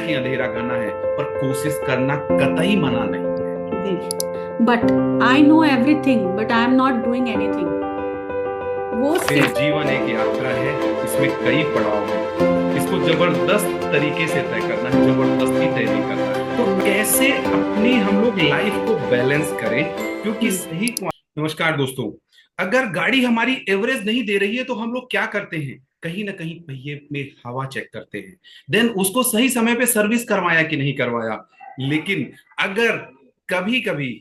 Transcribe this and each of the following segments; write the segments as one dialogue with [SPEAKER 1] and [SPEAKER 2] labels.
[SPEAKER 1] कि अंधेरा करना है, पर कोशिश करना कतई मना नहीं है।
[SPEAKER 2] जी। But I know everything but I am not doing anything. वो
[SPEAKER 1] फिर
[SPEAKER 2] सिर्फ
[SPEAKER 1] जीवन एक यात्रा है, इसमें कई पड़ाव हैं। इसको जबरदस्त तरीके से तय करना है, जबरदस्ती तय नहीं करना है। तो कैसे अपनी हम लोग लाइफ को बैलेंस करें, क्योंकि
[SPEAKER 2] हम्म,
[SPEAKER 1] नमस्कार दोस्तों। अगर गाड़ी हमारी एवरेज नहीं दे रही है तो हम लोग क्या करते हैं? कहीं ना कहीं पहिए में हवा चेक करते हैं, देन उसको सही समय पे सर्विस करवाया कि नहीं करवाया। लेकिन अगर कभी कभी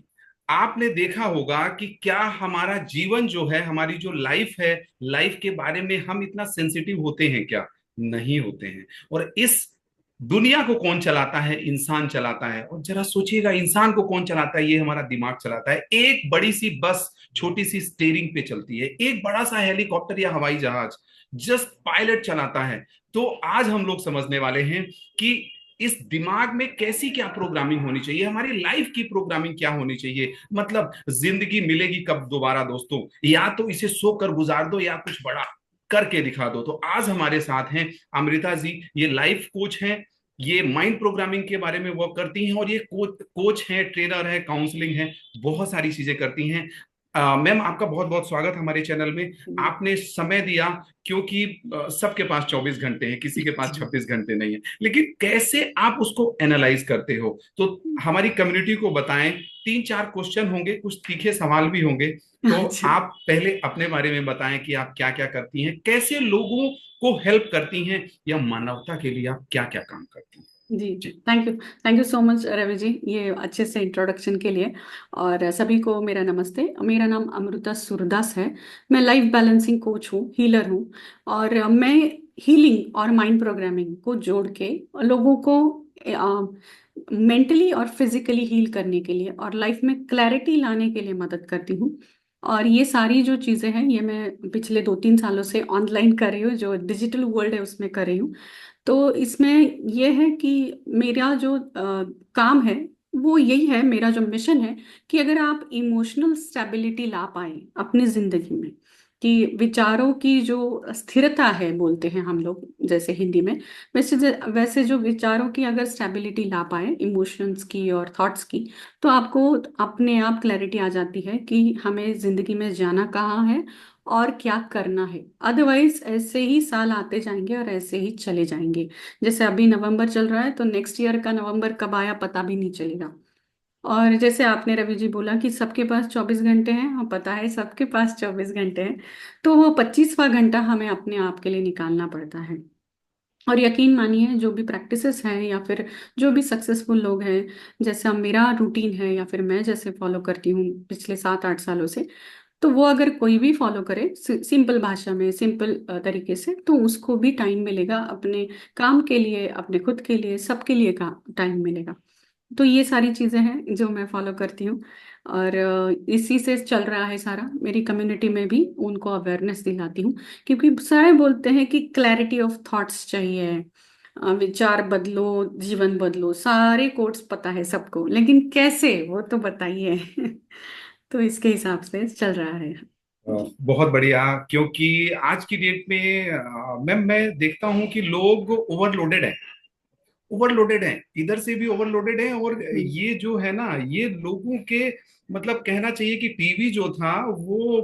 [SPEAKER 1] आपने देखा होगा कि क्या हमारा जीवन जो है, हमारी जो लाइफ है, लाइफ के बारे में हम इतना सेंसिटिव होते हैं क्या? नहीं होते हैं। और इस दुनिया को कौन चलाता है? इंसान चलाता है। और जरा सोचिएगा, इंसान को कौन चलाता है? ये हमारा दिमाग चलाता है। एक बड़ी सी बस छोटी सी स्टीयरिंग पे चलती है, एक बड़ा सा हेलीकॉप्टर या हवाई जहाज जस्ट पायलट चलाता है। तो आज हम लोग समझने वाले हैं कि इस दिमाग में कैसी क्या प्रोग्रामिंग होनी चाहिए, हमारी लाइफ की प्रोग्रामिंग क्या होनी चाहिए। मतलब जिंदगी मिलेगी कब दोबारा दोस्तों? या तो इसे सोकर गुजार दो या कुछ बड़ा करके दिखा दो। तो आज हमारे साथ हैं अमृता जी। ये लाइफ कोच हैं, ये माइंड प्रोग्रामिंग के बारे में वर्क करती हैं, और ये कोच हैं, ट्रेनर है, काउंसलिंग है, बहुत सारी चीजें करती हैं। मैम, आपका बहुत बहुत स्वागत हमारे चैनल में। आपने समय दिया, क्योंकि सबके पास 24 घंटे हैं, किसी के पास
[SPEAKER 2] जी।
[SPEAKER 1] 26 घंटे नहीं है। लेकिन कैसे आप उसको एनालाइज करते हो, तो हमारी कम्युनिटी को बताएं। 3-4 क्वेश्चन होंगे, कुछ तीखे सवाल भी होंगे। तो
[SPEAKER 2] अच्छा।
[SPEAKER 1] आप पहले अपने बारे में बताएं कि आप क्या क्या करती हैं, कैसे लोगों को हेल्प करती हैं, या मानवता के लिए आप क्या क्या काम करती हैं।
[SPEAKER 2] जी।
[SPEAKER 1] जी।
[SPEAKER 2] Thank you so much Ravi ji, ये अच्छे से इंट्रोडक्शन के लिए। और सभी को मेरा नमस्ते। मेरा नाम अमृता सुरदास है। मैं लाइफ बैलेंसिंग कोच हूँ, हीलर हूँ। और मैं हीलिंग और माइंड प्रोग्रामिंग को जोड़ के लोगों को मेंटली और फिजिकली हील करने के लिए और लाइफ में क्लैरिटी लाने के लिए मदद करती हूँ। और ये सारी जो चीज़ें हैं ये मैं पिछले 2-3 सालों से ऑनलाइन कर रही हूँ, जो डिजिटल वर्ल्ड है उसमें कर रही हूँ। तो इसमें ये है कि मेरा जो काम है वो यही है, मेरा जो मिशन है कि अगर आप इमोशनल स्टेबिलिटी ला पाए अपनी जिंदगी में, कि विचारों की जो स्थिरता है बोलते हैं हम लोग जैसे हिंदी में, वैसे जो विचारों की अगर स्टेबिलिटी ला पाए, इमोशंस की और थॉट्स की, तो आपको अपने आप क्लैरिटी आ जाती है कि हमें जिंदगी में जाना कहाँ है और क्या करना है। अदरवाइज ऐसे ही साल आते जाएंगे और ऐसे ही चले जाएंगे। जैसे अभी नवंबर चल रहा है तो नेक्स्ट ईयर का नवंबर कब आया पता भी नहीं चलेगा। और जैसे आपने रवि जी बोला कि सबके पास 24 घंटे हैं, हाँ पता है सबके पास 24 घंटे हैं। तो वो 25वां घंटा हमें अपने आप के लिए निकालना पड़ता है। और यकीन मानिए जो भी प्रैक्टिसेस हैं या फिर जो भी सक्सेसफुल लोग हैं, जैसे अब मेरा रूटीन है या फिर मैं जैसे फॉलो करती हूँ पिछले 7-8 सालों से, तो वो अगर कोई भी फॉलो करे सिंपल भाषा में, सिंपल तरीके से, तो उसको भी टाइम मिलेगा अपने काम के लिए, अपने खुद के लिए, सबके लिए का टाइम मिलेगा। तो ये सारी चीज़ें हैं जो मैं फॉलो करती हूँ। और इसी से चल रहा है सारा। मेरी कम्युनिटी में भी उनको अवेयरनेस दिलाती हूँ, क्योंकि सारे बोलते हैं कि क्लैरिटी ऑफ थॉट्स चाहिए, विचार बदलो जीवन बदलो, सारे कोट्स पता है सबको, लेकिन कैसे वो तो बताइए। तो इसके हिसाब से चल रहा है। जी।
[SPEAKER 1] बहुत बढ़िया। क्योंकि आज की डेट में मैम, मैं देखता हूँ कि लोग ओवरलोडेड हैं, ओवरलोडेड हैं, इधर से भी ओवरलोडेड हैं। और
[SPEAKER 2] हम्म।
[SPEAKER 1] ये जो है ना, ये लोगों के मतलब कहना चाहिए कि टीवी जो था वो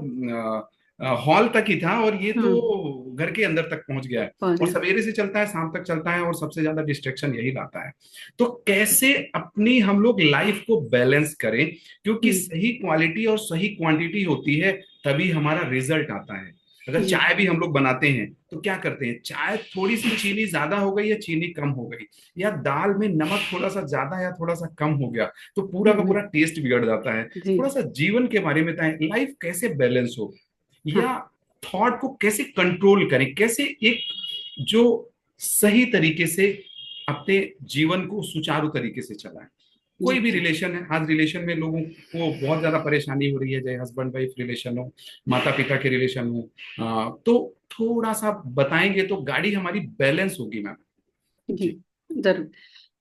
[SPEAKER 1] हॉल तक ही था, और ये तो
[SPEAKER 2] हम्म।
[SPEAKER 1] घर के अंदर तक पहुंच गया है।
[SPEAKER 2] बहुत
[SPEAKER 1] और
[SPEAKER 2] है।
[SPEAKER 1] सवेरे से चलता है, शाम तक चलता है, और सबसे ज्यादा डिस्ट्रैक्शन यही लाता है। तो कैसे अपनी हम लोग लाइफ को बैलेंस करें, क्योंकि
[SPEAKER 2] हम्म।
[SPEAKER 1] सही क्वालिटी और सही क्वांटिटी होती है, तभी हमारा रिजल्ट आता है। अगर
[SPEAKER 2] जी।
[SPEAKER 1] चाय भी हम लोग बनाते हैं तो क्या करते हैं? चाय थोड़ी सी चीनी ज्यादा हो गई या चीनी कम हो गई, या दाल में नमक थोड़ा सा ज्यादा या थोड़ा सा कम हो गया, तो पूरा का
[SPEAKER 2] हम्म।
[SPEAKER 1] पूरा टेस्ट बिगड़ जाता है।
[SPEAKER 2] जी।
[SPEAKER 1] थोड़ा सा जीवन के बारे में बताएं, लाइफ कैसे बैलेंस हो,
[SPEAKER 2] हाँ।
[SPEAKER 1] या थॉट को कैसे कंट्रोल करें, कैसे एक जो सही तरीके से अपने जीवन को सुचारू तरीके से चलाएं। कोई
[SPEAKER 2] जी।
[SPEAKER 1] भी रिलेशन है, आज रिलेशन में लोगों को बहुत ज्यादा परेशानी हो रही है, चाहे हस्बैंड वाइफ रिलेशन हो, माता पिता के रिलेशन हो। तो थोड़ा सा बताएंगे तो गाड़ी हमारी बैलेंस होगी मैम।
[SPEAKER 2] जी।
[SPEAKER 1] जी।
[SPEAKER 2] जरूर।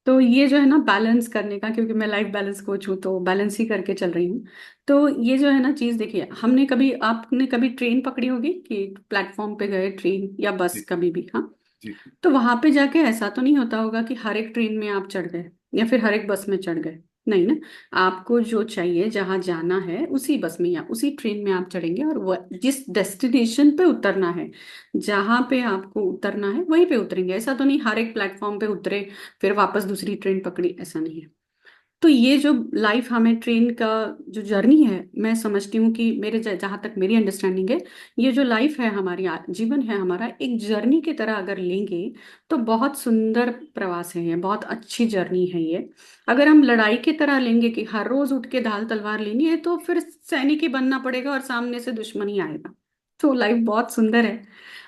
[SPEAKER 2] तो ये जो है ना बैलेंस करने का, क्योंकि मैं लाइफ बैलेंस कोच हूँ तो बैलेंस ही करके चल रही हूँ। तो ये जो है ना चीज़, देखिए आपने कभी ट्रेन पकड़ी होगी कि प्लेटफॉर्म पे गए, ट्रेन या बस
[SPEAKER 1] जी।
[SPEAKER 2] कभी भी, हाँ।
[SPEAKER 1] जी।
[SPEAKER 2] तो वहां पे जाके ऐसा तो नहीं होता होगा कि हर एक ट्रेन में आप चढ़ गए या फिर हर एक बस में चढ़ गए, नहीं ना। आपको जो चाहिए, जहां जाना है, उसी बस में या उसी ट्रेन में आप चढ़ेंगे, और वह जिस डेस्टिनेशन पे उतरना है, जहां पे आपको उतरना है वहीं पे उतरेंगे। ऐसा तो नहीं हर एक प्लेटफॉर्म पे उतरे फिर वापस दूसरी ट्रेन पकड़ी, ऐसा नहीं है। तो ये जो लाइफ हमें ट्रेन का जो जर्नी है, मैं समझती हूँ कि मेरे जहाँ तक मेरी अंडरस्टैंडिंग है, ये जो लाइफ है हमारी, जीवन है हमारा, एक जर्नी की तरह अगर लेंगे तो बहुत सुंदर प्रवास है ये, बहुत अच्छी जर्नी है ये। अगर हम लड़ाई की तरह लेंगे कि हर रोज उठ के ढाल तलवार लेनी है, तो फिर सैनिक ही बनना पड़ेगा और सामने से दुश्मन ही आएगा। तो लाइफ बहुत सुंदर है,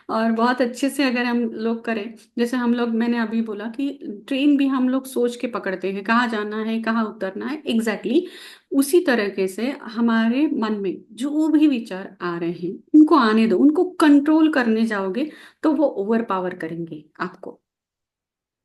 [SPEAKER 2] और बहुत अच्छे से अगर हम लोग करें, जैसे हम लोग, मैंने अभी बोला कि ट्रेन भी हम लोग सोच के पकड़ते हैं कहाँ जाना है कहाँ उतरना है, एग्जैक्टली उसी तरीके से हमारे मन में जो भी विचार आ रहे हैं उनको आने दो। उनको कंट्रोल करने जाओगे तो वो ओवर पावर करेंगे आपको,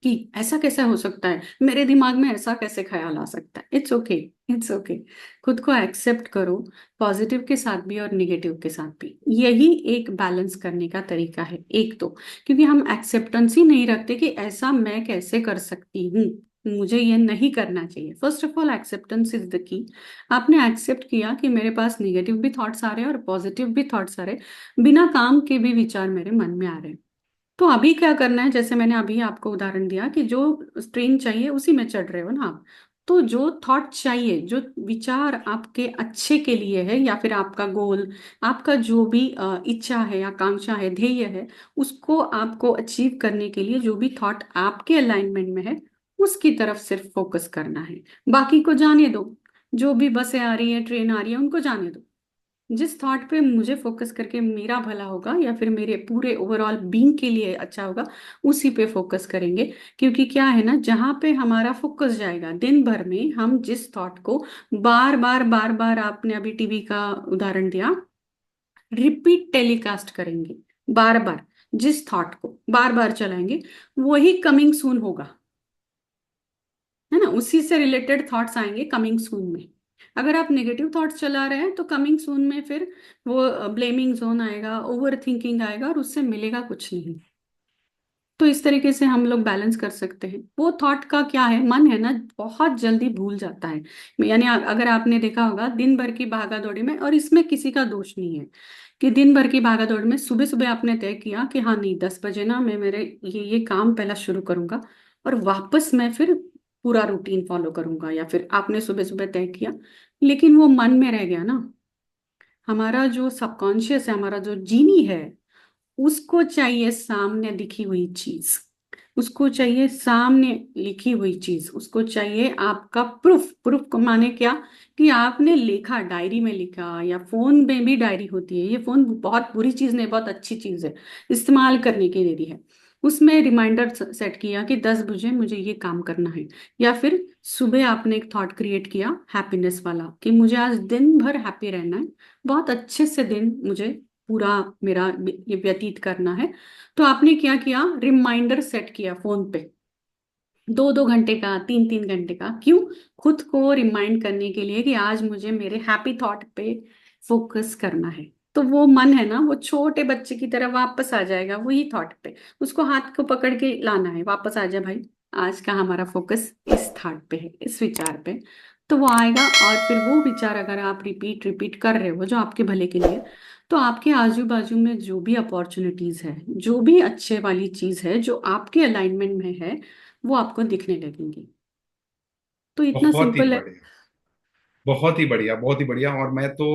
[SPEAKER 2] कि ऐसा कैसे हो सकता है, मेरे दिमाग में ऐसा कैसे ख्याल आ सकता है। It's okay, it's okay. खुद को एक्सेप्ट करो, पॉजिटिव के साथ भी और निगेटिव के साथ भी। यही एक बैलेंस करने का तरीका है एक तो, क्योंकि हम एक्सेप्टेंस ही नहीं रखते कि ऐसा मैं कैसे कर सकती हूँ, मुझे ये नहीं करना चाहिए। First of all acceptance is the key. आपने एक्सेप्ट किया कि मेरे पास निगेटिव भी थॉट्स आ रहे हैं और पॉजिटिव भी थॉट्स आ रहे हैं, बिना काम के भी विचार मेरे मन में आ रहे हैं। तो अभी क्या करना है, जैसे मैंने अभी आपको उदाहरण दिया कि जो ट्रेन चाहिए उसी में चढ़ रहे हो ना आप, तो जो थॉट चाहिए, जो विचार आपके अच्छे के लिए है, या फिर आपका गोल, आपका जो भी इच्छा है, आकांक्षा है, ध्येय है, उसको आपको अचीव करने के लिए जो भी थॉट आपके अलाइनमेंट में है, उसकी तरफ सिर्फ फोकस करना है। बाकी को जाने दो, जो भी बसें आ रही है, ट्रेन आ रही है, उनको जाने दो। जिस थॉट पे मुझे फोकस करके मेरा भला होगा या फिर मेरे पूरे ओवरऑल बीइंग के लिए अच्छा होगा, उसी पे फोकस करेंगे। क्योंकि क्या है ना, जहाँ पे हमारा फोकस जाएगा दिन भर में, हम जिस थॉट को बार बार बार बार, आपने अभी टीवी का उदाहरण दिया, रिपीट टेलीकास्ट करेंगे, बार बार जिस थॉट को बार बार चलाएंगे, वही कमिंग सून होगा, है ना। उसी से रिलेटेड थॉट्स आएंगे कमिंग सून में। अगर आप नेगेटिव थॉट्स चला रहे हैं तो कमिंग सून में फिर वो ब्लेमिंग जोन आएगा, ओवर थिंकिंग आएगा, और उससे मिलेगा कुछ नहीं। तो इस तरीके से हम लोग बैलेंस कर सकते हैं। वो थॉट का क्या है, मन है ना, बहुत जल्दी भूल जाता है। यानी अगर आपने देखा होगा दिन भर की भागा दौड़ी में, और इसमें किसी का दोष नहीं है, कि दिन भर की भागा दौड़ में सुबह सुबह आपने तय किया कि हाँ नहीं, 10 बजे ना मैं मेरे ये काम पहला शुरू करूंगा, और वापस मैं फिर पूरा रूटीन फॉलो करूंगा, या फिर आपने सुबह सुबह तय किया, लेकिन वो मन में रह गया ना। हमारा जो सबकॉन्शियस है, हमारा जो जीनी है, उसको चाहिए सामने दिखी हुई चीज, उसको चाहिए सामने लिखी हुई चीज, उसको चाहिए आपका प्रूफ। प्रूफ को माने क्या, कि आपने लिखा, डायरी में लिखा, या फोन में भी डायरी होती है। ये फोन बहुत बुरी चीज नहीं, बहुत अच्छी चीज है, इस्तेमाल करने के लिए भी है। उसमें रिमाइंडर सेट किया कि 10 बजे मुझे ये काम करना है, या फिर सुबह आपने एक थॉट क्रिएट किया हैप्पीनेस वाला, कि मुझे आज दिन भर हैप्पी रहना है, बहुत अच्छे से दिन मुझे पूरा मेरा ये व्यतीत करना है। तो आपने क्या किया, रिमाइंडर सेट किया फोन पे, 2-2 घंटे का, 3-3 घंटे का। क्यों? खुद को रिमाइंड करने के लिए कि आज मुझे मेरे हैप्पी थॉट पे फोकस करना है। तो वो मन है ना, वो छोटे बच्चे की तरह वापस आ जाएगा वही थॉट पे। उसको हाथ को पकड़ के लाना है, वापस आ जाए भाई, आज का हमारा फोकस इस थॉट पे है, इस विचार पे। तो वो आएगा, और फिर वो विचार अगर आप रिपीट रिपीट कर रहे हो जो आपके भले के लिए, तो आपके आजू बाजू में जो भी अपॉर्चुनिटीज है, जो भी अच्छे वाली चीज है जो आपके अलाइनमेंट में है, वो आपको दिखने लगेंगी। तो इतना
[SPEAKER 1] बहुत ही
[SPEAKER 2] सिंपल है।
[SPEAKER 1] बढ़िया, बहुत ही बढ़िया, बहुत ही बढ़िया। और मैं तो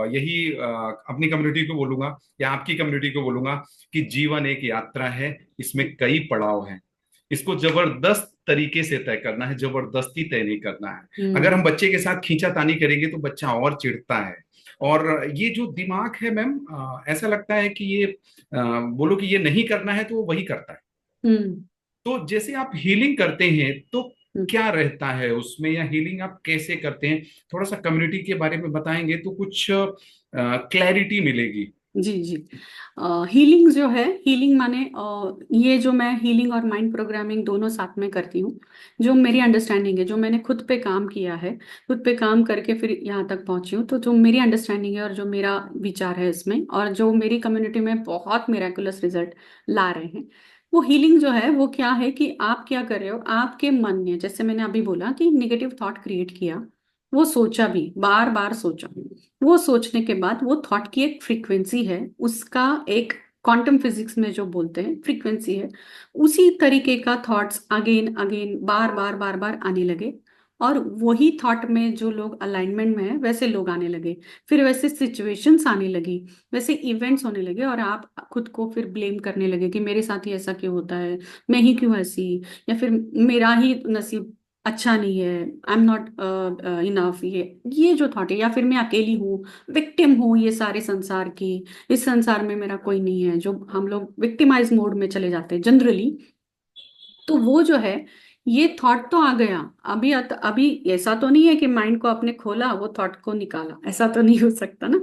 [SPEAKER 1] यही अपनी कम्युनिटी को बोलूंगा या आपकी कम्युनिटी को बोलूंगा कि जीवन एक यात्रा है, इसमें कई पड़ाव हैं। इसको जबरदस्त तरीके से तय करना है, जबरदस्ती तय नहीं करना है। अगर हम
[SPEAKER 2] हम्म।
[SPEAKER 1] बच्चे के साथ खींचातानी करेंगे तो बच्चा और चिढ़ता है। और ये जो दिमाग है मैम, ऐसा लगता है कि ये बोलो कि ये नहीं करना है तो वो वही करता है।
[SPEAKER 2] हम्म।
[SPEAKER 1] तो जैसे आप हीलिंग करते हैं तो
[SPEAKER 2] हम्म।
[SPEAKER 1] क्या रहता है उसमें, या हीलिंग आप कैसे करते हैं, थोड़ा सा कम्युनिटी के बारे में बताएंगे तो कुछ क्लैरिटी मिलेगी।
[SPEAKER 2] जी जी। हीलिंग जो है, हीलिंग माने ये जो मैं हीलिंग और माइंड प्रोग्रामिंग दोनों साथ में करती हूँ। जो मेरी अंडरस्टैंडिंग है, जो मैंने खुद पे काम किया है, खुद पे काम करके फिर यहाँ तक पहुंची हूँ, तो जो मेरी अंडरस्टैंडिंग है और जो मेरा विचार है इसमें, और जो मेरी कम्युनिटी में बहुत मिराकुलस रिजल्ट ला रहे हैं, वो हीलिंग जो है वो क्या है कि आप क्या कर रहे हो, आपके मन ने, जैसे मैंने अभी बोला कि निगेटिव थॉट क्रिएट किया, वो सोचा भी, बार बार सोचा, वो सोचने के बाद वो थॉट की एक फ्रीक्वेंसी है, उसका एक क्वांटम फिजिक्स में जो बोलते हैं फ्रीक्वेंसी है, उसी तरीके का थॉट्स अगेन अगेन बार बार बार बार आने लगे। और वही थॉट में जो लोग अलाइनमेंट में है वैसे लोग आने लगे, फिर वैसे सिचुएशंस आने लगी, वैसे इवेंट्स होने लगे, और आप खुद को फिर ब्लेम करने लगे कि मेरे साथ ही ऐसा क्यों होता है, मैं ही क्यों ऐसी, या फिर मेरा ही नसीब अच्छा नहीं है, आई एम नॉट इनफ, ये जो थॉट है, या फिर मैं अकेली हूँ, विक्टिम हूँ ये सारे संसार की, इस संसार में मेरा कोई नहीं है, जो हम लोग विक्टिमाइज मोड में चले जाते हैं जनरली। तो वो जो है, ये थॉट तो आ गया, अभी ऐसा तो नहीं है कि माइंड को आपने खोला वो थॉट को निकाला, ऐसा तो नहीं हो सकता ना।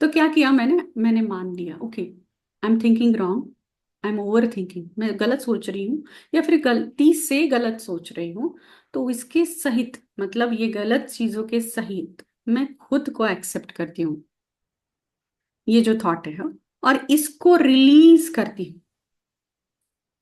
[SPEAKER 2] तो क्या किया मैंने मैंने मान लिया, okay I am thinking wrong, I am over thinking, मैं गलत सोच रही हूँ, या फिर गलती से गलत सोच रही हूँ। तो इसके सहित, मतलब ये गलत चीजों के सहित मैं खुद को एक्सेप्ट करती हूँ, ये जो थॉट है, और इसको रिलीज करती हूँ,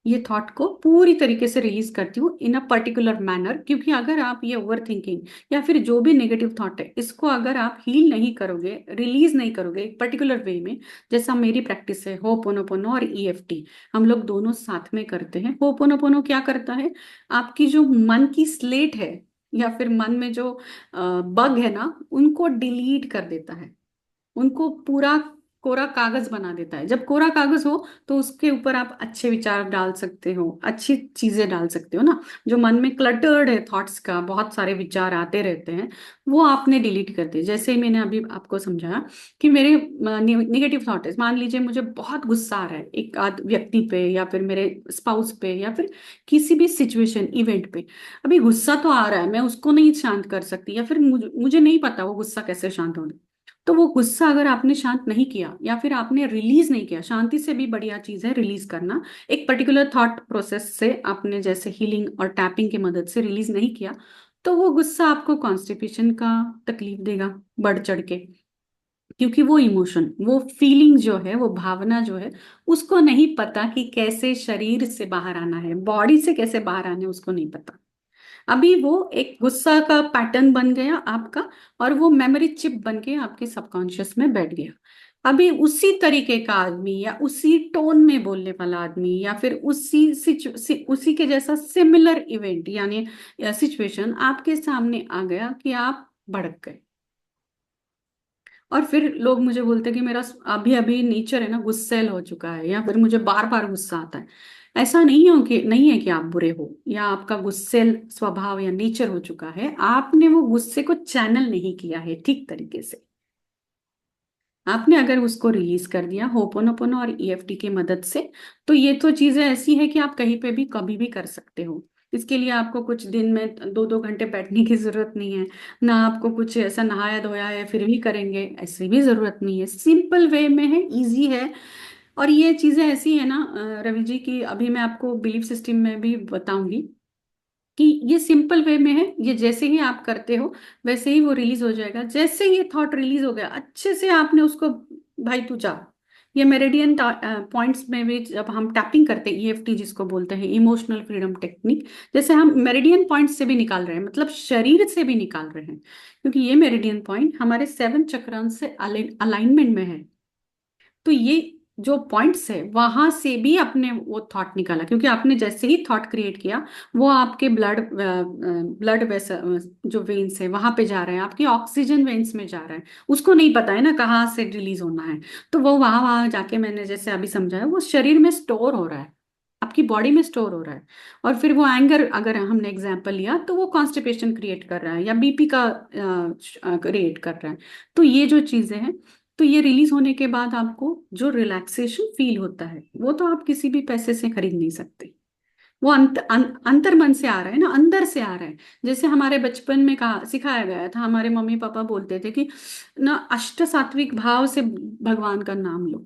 [SPEAKER 2] ये थॉट को पूरी तरीके से रिलीज करती हूँ इन अ पर्टिकुलर मैनर। क्योंकि अगर आप ये ओवर थिंकिंग या फिर जो भी नेगेटिव थॉट है, इसको अगर आप हील नहीं करोगे, रिलीज नहीं करोगे एक पर्टिकुलर वे में, जैसा मेरी प्रैक्टिस है होपोनोपोनो और ईएफटी, हम लोग दोनों साथ में करते हैं। होपोनोपोनो क्या करता है, आपकी जो मन की स्लेट है, या फिर मन में जो बग है ना, उनको डिलीट कर देता है, उनको पूरा कोरा कागज बना देता है। जब कोरा कागज हो तो उसके ऊपर आप अच्छे विचार डाल सकते हो, अच्छी चीजें डाल सकते हो ना। जो मन में क्लटर्ड है थॉट्स का, बहुत सारे विचार आते रहते हैं, वो आपने डिलीट कर दिए। जैसे ही मैंने अभी आपको समझाया कि मेरे निगेटिव थॉट है, मान लीजिए मुझे बहुत गुस्सा आ रहा है एक आध व्यक्ति पे, या फिर मेरे स्पाउस पे, या फिर किसी भी सिचुएशन इवेंट पे। अभी गुस्सा तो आ रहा है, मैं उसको नहीं शांत कर सकती, या फिर मुझे नहीं पता वो गुस्सा कैसे शांत होना। तो वो गुस्सा अगर आपने शांत नहीं किया, या फिर आपने रिलीज नहीं किया, शांति से भी बढ़िया चीज है रिलीज करना, एक पर्टिकुलर थॉट प्रोसेस से आपने जैसे हीलिंग और टैपिंग की मदद से रिलीज नहीं किया, तो वो गुस्सा आपको कॉन्स्टिपेशन का तकलीफ देगा बढ़ चढ़ के। क्योंकि वो इमोशन, वो फीलिंग जो है, वो भावना जो है, उसको नहीं पता कि कैसे शरीर से बाहर आना है, बॉडी से कैसे बाहर आना है, उसको नहीं पता। अभी वो एक गुस्सा का पैटर्न बन गया आपका, और वो मेमोरी चिप बन के आपके सबकॉन्शियस में बैठ गया। अभी उसी तरीके का आदमी, या उसी टोन में बोलने वाला आदमी, या फिर उसी के जैसा सिमिलर इवेंट यानी सिचुएशन आपके सामने आ गया कि आप भड़क गए। और फिर लोग मुझे बोलते हैं कि मेरा अभी अभी नेचर है ना गुस्सैल हो चुका है, या फिर मुझे बार बार गुस्सा आता है। ऐसा नहीं है कि आप बुरे हो, या आपका गुस्सैल स्वभाव या नेचर हो चुका है, आपने वो गुस्से को चैनल नहीं किया है ठीक तरीके से। आपने अगर उसको रिलीज कर दिया होपोनोपोनो और ईएफटी की मदद से, तो ये तो चीजें ऐसी है कि आप कहीं पे भी कभी भी कर सकते हो। इसके लिए आपको कुछ दिन में 2-2 घंटे बैठने की जरूरत नहीं है, ना आपको कुछ ऐसा नहाया धोया है फिर भी करेंगे, ऐसी भी जरूरत नहीं है, सिंपल वे में है, इजी है। और ये चीजें ऐसी है ना रवि जी की, अभी मैं आपको बिलीफ सिस्टम में भी बताऊंगी कि ये सिंपल वे में है, ये जैसे ही आप करते हो वैसे ही वो रिलीज हो जाएगा। जैसे ही ये थॉट रिलीज हो गया, अच्छे से आपने उसको, भाई तू जा। ये मेरिडियन पॉइंट्स में भी जब हम टैपिंग करते हैं, ईएफटी जिसको बोलते हैं इमोशनल फ्रीडम टेक्निक, जैसे हम मेरिडियन पॉइंट से भी निकाल रहे हैं, मतलब शरीर से भी निकाल रहे हैं, क्योंकि ये मेरिडियन पॉइंट हमारे 7 चक्रांश से अलाइनमेंट में है। तो ये जो पॉइंट्स है वहां से भी आपने वो थॉट निकाला, क्योंकि आपने जैसे ही थॉट क्रिएट किया, वो आपके ब्लड जो वेन्स है वहां पे जा रहे हैं, आपके ऑक्सीजन वेन्स में जा रहा है। उसको नहीं पता है ना कहाँ से रिलीज होना है, तो वो वहां वहां जाके, मैंने जैसे अभी समझाया, वो शरीर में स्टोर हो रहा है, आपकी बॉडी में स्टोर हो रहा है। और फिर वो एंगर, अगर हमने एग्जाम्पल लिया, तो वो कॉन्स्टिपेशन क्रिएट कर रहा है, या बीपी का क्रिएट कर रहा है। तो ये जो चीजें हैं, तो ये रिलीज होने के बाद आपको जो रिलैक्सेशन फील होता है, वो तो आप किसी भी पैसे से खरीद नहीं सकते। वो अंतर मन से आ रहा है ना, अंदर से आ रहा है। जैसे हमारे बचपन में कहा सिखाया गया था, हमारे मम्मी पापा बोलते थे कि ना अष्ट सात्विक भाव से भगवान का नाम लो।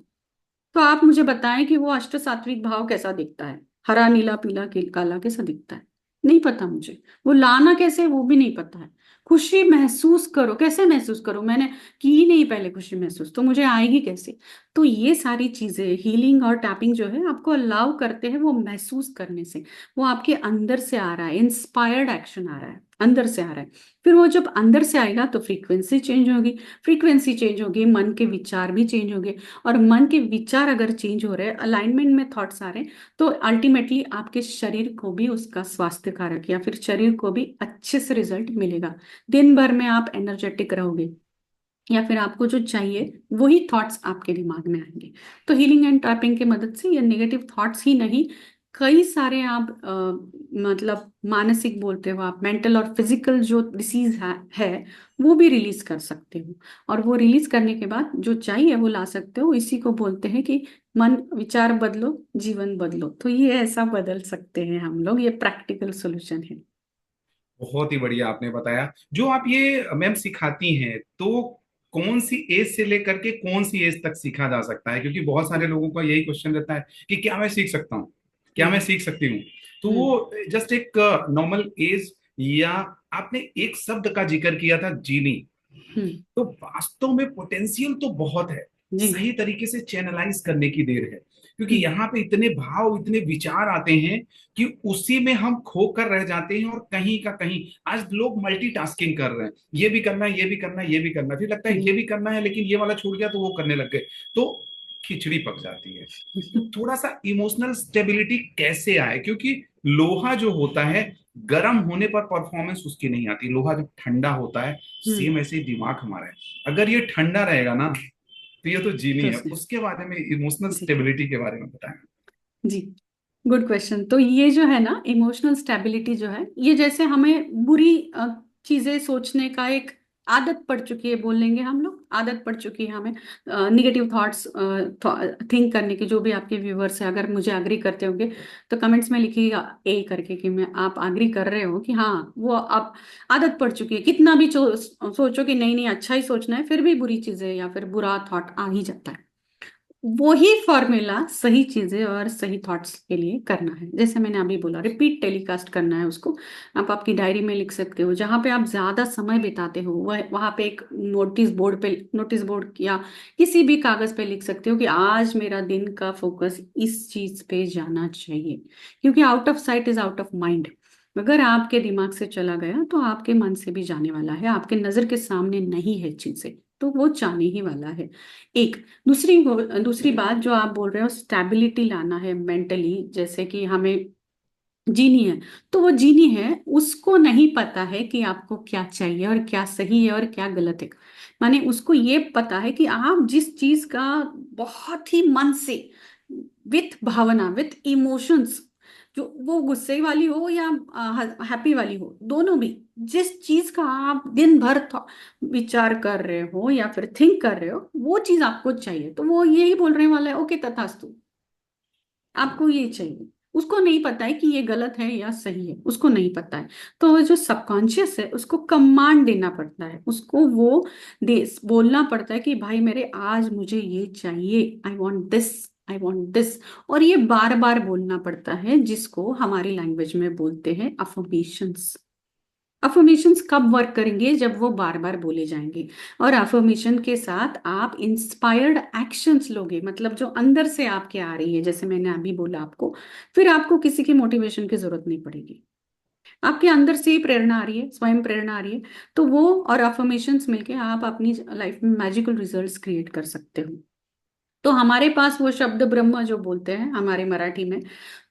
[SPEAKER 2] तो आप मुझे बताएं कि वो अष्ट सात्विक भाव कैसा दिखता है, हरा नीला पीला काला कैसा दिखता है। नहीं पता मुझे, वो लाना कैसे है वो भी नहीं पता है। खुशी महसूस करो, कैसे महसूस करो, मैंने की ही नहीं पहले खुशी महसूस, तो मुझे आएगी कैसे? तो ये सारी चीजें हीलिंग और टैपिंग जो है आपको अलाउ करते हैं वो महसूस करने से। वो आपके अंदर से आ रहा है, इंस्पायर्ड एक्शन आ रहा है, अंदर से आ रहा है। फिर वो जब अंदर से आएगा तो फ्रीक्वेंसी चेंज होगी, फ्रीक्वेंसी चेंज होगी, मन के विचार भी चेंज होंगे। और मन के विचार अगर चेंज हो रहे हैं, अलाइनमेंट में थॉट्स आ रहे हैं, तो अल्टीमेटली आपके शरीर को भी उसका स्वास्थ्य कारक या फिर शरीर को भी अच्छे से रिजल्ट मिलेगा। दिन भर में आप एनर्जेटिक रहोगे, या फिर आपको जो चाहिए वही थॉट्स आपके दिमाग में आएंगे। तो हीलिंग एंड टैपिंग की मदद से ये नेगेटिव थॉट्स ही नहीं, कई सारे आप मतलब मानसिक बोलते हो आप, मेंटल और फिजिकल जो डिसीज है वो भी रिलीज कर सकते हो। और वो रिलीज करने के बाद जो चाहिए वो ला सकते हो। इसी को बोलते हैं कि मन विचार बदलो, जीवन बदलो। तो ये ऐसा बदल सकते हैं हम लोग, ये प्रैक्टिकल सॉल्यूशन है।
[SPEAKER 1] बहुत ही बढ़िया आपने बताया। जो आप ये मैम सिखाती हैं, तो कौन सी एज से लेकर के कौन सी एज तक सीखा जा सकता है? क्योंकि बहुत सारे लोगों का यही क्वेश्चन रहता है कि क्या मैं सीख सकता हूँ, क्या मैं
[SPEAKER 2] हम्म।
[SPEAKER 1] सीख सकती हूँ। तो
[SPEAKER 2] हम्म।
[SPEAKER 1] वो जस्ट एक नॉर्मल एज, या आपने एक शब्द का जिक्र किया था, जीनी,
[SPEAKER 2] हम्म।
[SPEAKER 1] तो वास्तव में पोटेंशियल तो बहुत है,
[SPEAKER 2] जी।
[SPEAKER 1] सही तरीके से चैनलाइज करने की देर है। क्योंकि
[SPEAKER 2] हम्म।
[SPEAKER 1] यहाँ पे इतने भाव, इतने विचार आते हैं कि उसी में हम खोकर रह जाते हैं, और कहीं का कहीं आज लोग मल्टीटास्किंग कर रहे हैं, ये भी करना है, ये भी करना है, ये भी करना है, फिर लगता है ये
[SPEAKER 2] हम्म।
[SPEAKER 1] भी करना है लेकिन ये वाला छूट गया, तो वो करने लग गए, तो खिचड़ी पक जाती है। तो थोड़ा सा इमोशनल स्टेबिलिटी कैसे आए? क्योंकि लोहा जो होता है, गर्म होने पर परफॉर्मेंस उसकी नहीं आती, लोहा जब ठंडा होता है,
[SPEAKER 2] हम्म।
[SPEAKER 1] सेम ऐसे ही दिमाग हमारा है, अगर ये ठंडा रहेगा ना, तो ये तो जीनी
[SPEAKER 2] तो
[SPEAKER 1] है।
[SPEAKER 2] उसने।
[SPEAKER 1] उसके बारे में, इमोशनल
[SPEAKER 2] जी।
[SPEAKER 1] स्टेबिलिटी के बारे में बताएं।
[SPEAKER 2] जी। Good question. तो ये जो है ना इमोशनल स्टेबिलिटी जो है, ये जैसे हमें बुरी चीजें सोचने का एक आदत पड़ चुकी है, बोल लेंगे हम लोग, आदत पड़ चुकी है हमें निगेटिव थॉट्स थिंक करने की। जो भी आपके व्यूवर्स है अगर मुझे एग्री करते होंगे तो कमेंट्स में लिखिएगा ए करके कि मैं आप एग्री कर रहे हो कि हाँ वो आप आदत पड़ चुकी है। कितना भी सोचो कि नहीं नहीं अच्छा ही सोचना है, फिर भी बुरी चीजें या फिर बुरा थॉट आ ही जाता है। वही फॉर्मूला सही चीजें और सही थॉट्स के लिए करना है, जैसे मैंने अभी बोला, रिपीट टेलीकास्ट करना है उसको। आप आपकी डायरी में लिख सकते हो, जहां पे आप ज्यादा समय बिताते हो वह वहां पे एक नोटिस बोर्ड या किसी भी कागज पे लिख सकते हो कि आज मेरा दिन का फोकस इस चीज पे जाना चाहिए। क्योंकि out of site is out of mind. अगर आपके दिमाग से चला गया तो आपके मन से भी जाने वाला है, आपके नजर के सामने नहीं है चीजें, तो वो जाने ही वाला है। एक दूसरी बात जो आप बोल रहे हो, स्टेबिलिटी लाना है मेंटली, जैसे कि हमें जीनी है। तो वो जीनी है, उसको नहीं पता है कि आपको क्या चाहिए और क्या सही है और क्या गलत है। माने उसको ये पता है कि आप जिस चीज का बहुत ही मन से, विथ भावना, विथ इमोशंस, जो वो गुस्से वाली हो या हैप्पी वाली हो, दोनों भी, जिस चीज का आप दिन भर विचार कर रहे हो या फिर थिंक कर रहे हो वो चीज आपको चाहिए, तो वो यही बोल रहे वाला है, ओके तथास्तु, आपको ये चाहिए। उसको नहीं पता है कि ये गलत है या सही है, उसको नहीं पता है। तो वो जो सबकॉन्शियस है उसको कमांड देना पड़ता है, उसको वो दे बोलना पड़ता है कि भाई मेरे आज मुझे ये चाहिए, I want this, I want this. और ये बार बार बोलना पड़ता है, जिसको हमारी लैंग्वेज में बोलते हैं अफर्मेशंस। अफर्मेशंस कब वर्क करेंगे? जब वो बार बार बोले जाएंगे। और अफर्मेशन के साथ आप इंस्पायर्ड एक्शंस लोगे, मतलब जो अंदर से आपके आ रही है, जैसे मैंने अभी बोला आपको, फिर आपको किसी की मोटिवेशन की जरूरत नहीं पड़ेगी। आपके अंदर से ही प्रेरणा आ रही है, स्वयं प्रेरणा आ रही है। तो वो और अफर्मेशंस मिलके आप अपनी लाइफ में मैजिकल रिजल्ट्स क्रिएट कर सकते हो। तो हमारे पास वो शब्द ब्रह्म जो बोलते हैं हमारे मराठी में,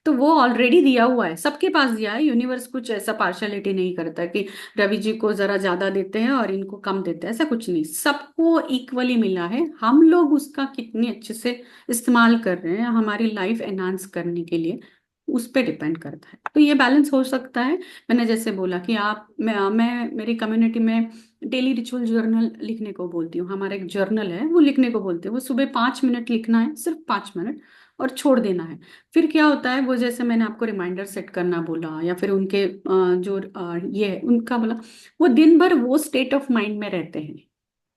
[SPEAKER 2] तो वो ऑलरेडी दिया हुआ है, सबके पास दिया है। यूनिवर्स कुछ ऐसा पार्शलिटी नहीं करता कि रवि जी को जरा ज्यादा देते हैं और इनको कम देते हैं, ऐसा कुछ नहीं, सबको इक्वली मिला है। हम लोग उसका कितने अच्छे से इस्तेमाल कर रहे हैं हमारी लाइफ एनहांस करने के लिए, उस पर डिपेंड करता है। तो ये बैलेंस हो सकता है। मैंने जैसे बोला कि मैं मेरी कम्युनिटी में डेली रिचुअल जर्नल लिखने को बोलती हूँ। हमारा एक जर्नल है वो लिखने को बोलते हैं, वो सुबह 5 मिनट लिखना है, सिर्फ 5 मिनट, और छोड़ देना है। फिर क्या होता है, वो जैसे मैंने आपको रिमाइंडर सेट करना बोला या फिर उनके जो ये है उनका बोला, वो दिन भर वो स्टेट ऑफ माइंड में रहते हैं,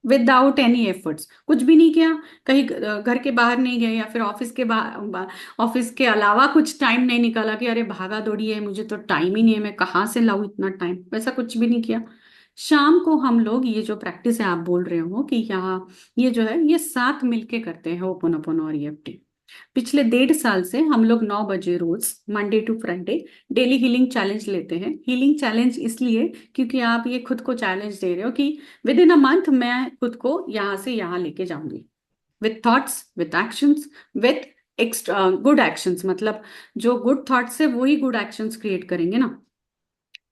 [SPEAKER 2] विदाउट एनी एफर्ट्स, कुछ भी नहीं किया, कहीं घर के बाहर नहीं गए, या फिर ऑफिस के बाहर, ऑफिस के अलावा कुछ टाइम नहीं निकाला कि अरे भागा दौड़ी है, मुझे तो टाइम ही नहीं है, मैं कहाँ से लाऊं इतना टाइम, वैसा कुछ भी नहीं किया। शाम को हम लोग ये जो प्रैक्टिस है आप बोल रहे हो कि यहाँ, ये जो है ये साथ मिलके करते हैं होपोनोपोनो और ईएफटी। पिछले 1.5 साल से हम लोग 9 बजे रोज, Monday to Friday, daily healing challenge लेते हैं। हीलिंग चैलेंज इसलिए क्योंकि आप ये खुद को चैलेंज दे रहे हो कि विद इन अ मंथ मैं खुद को यहाँ से यहाँ लेके जाऊंगी, with thoughts, with actions, with extra good actions, मतलब जो गुड थॉट्स है वही गुड एक्शंस क्रिएट करेंगे ना।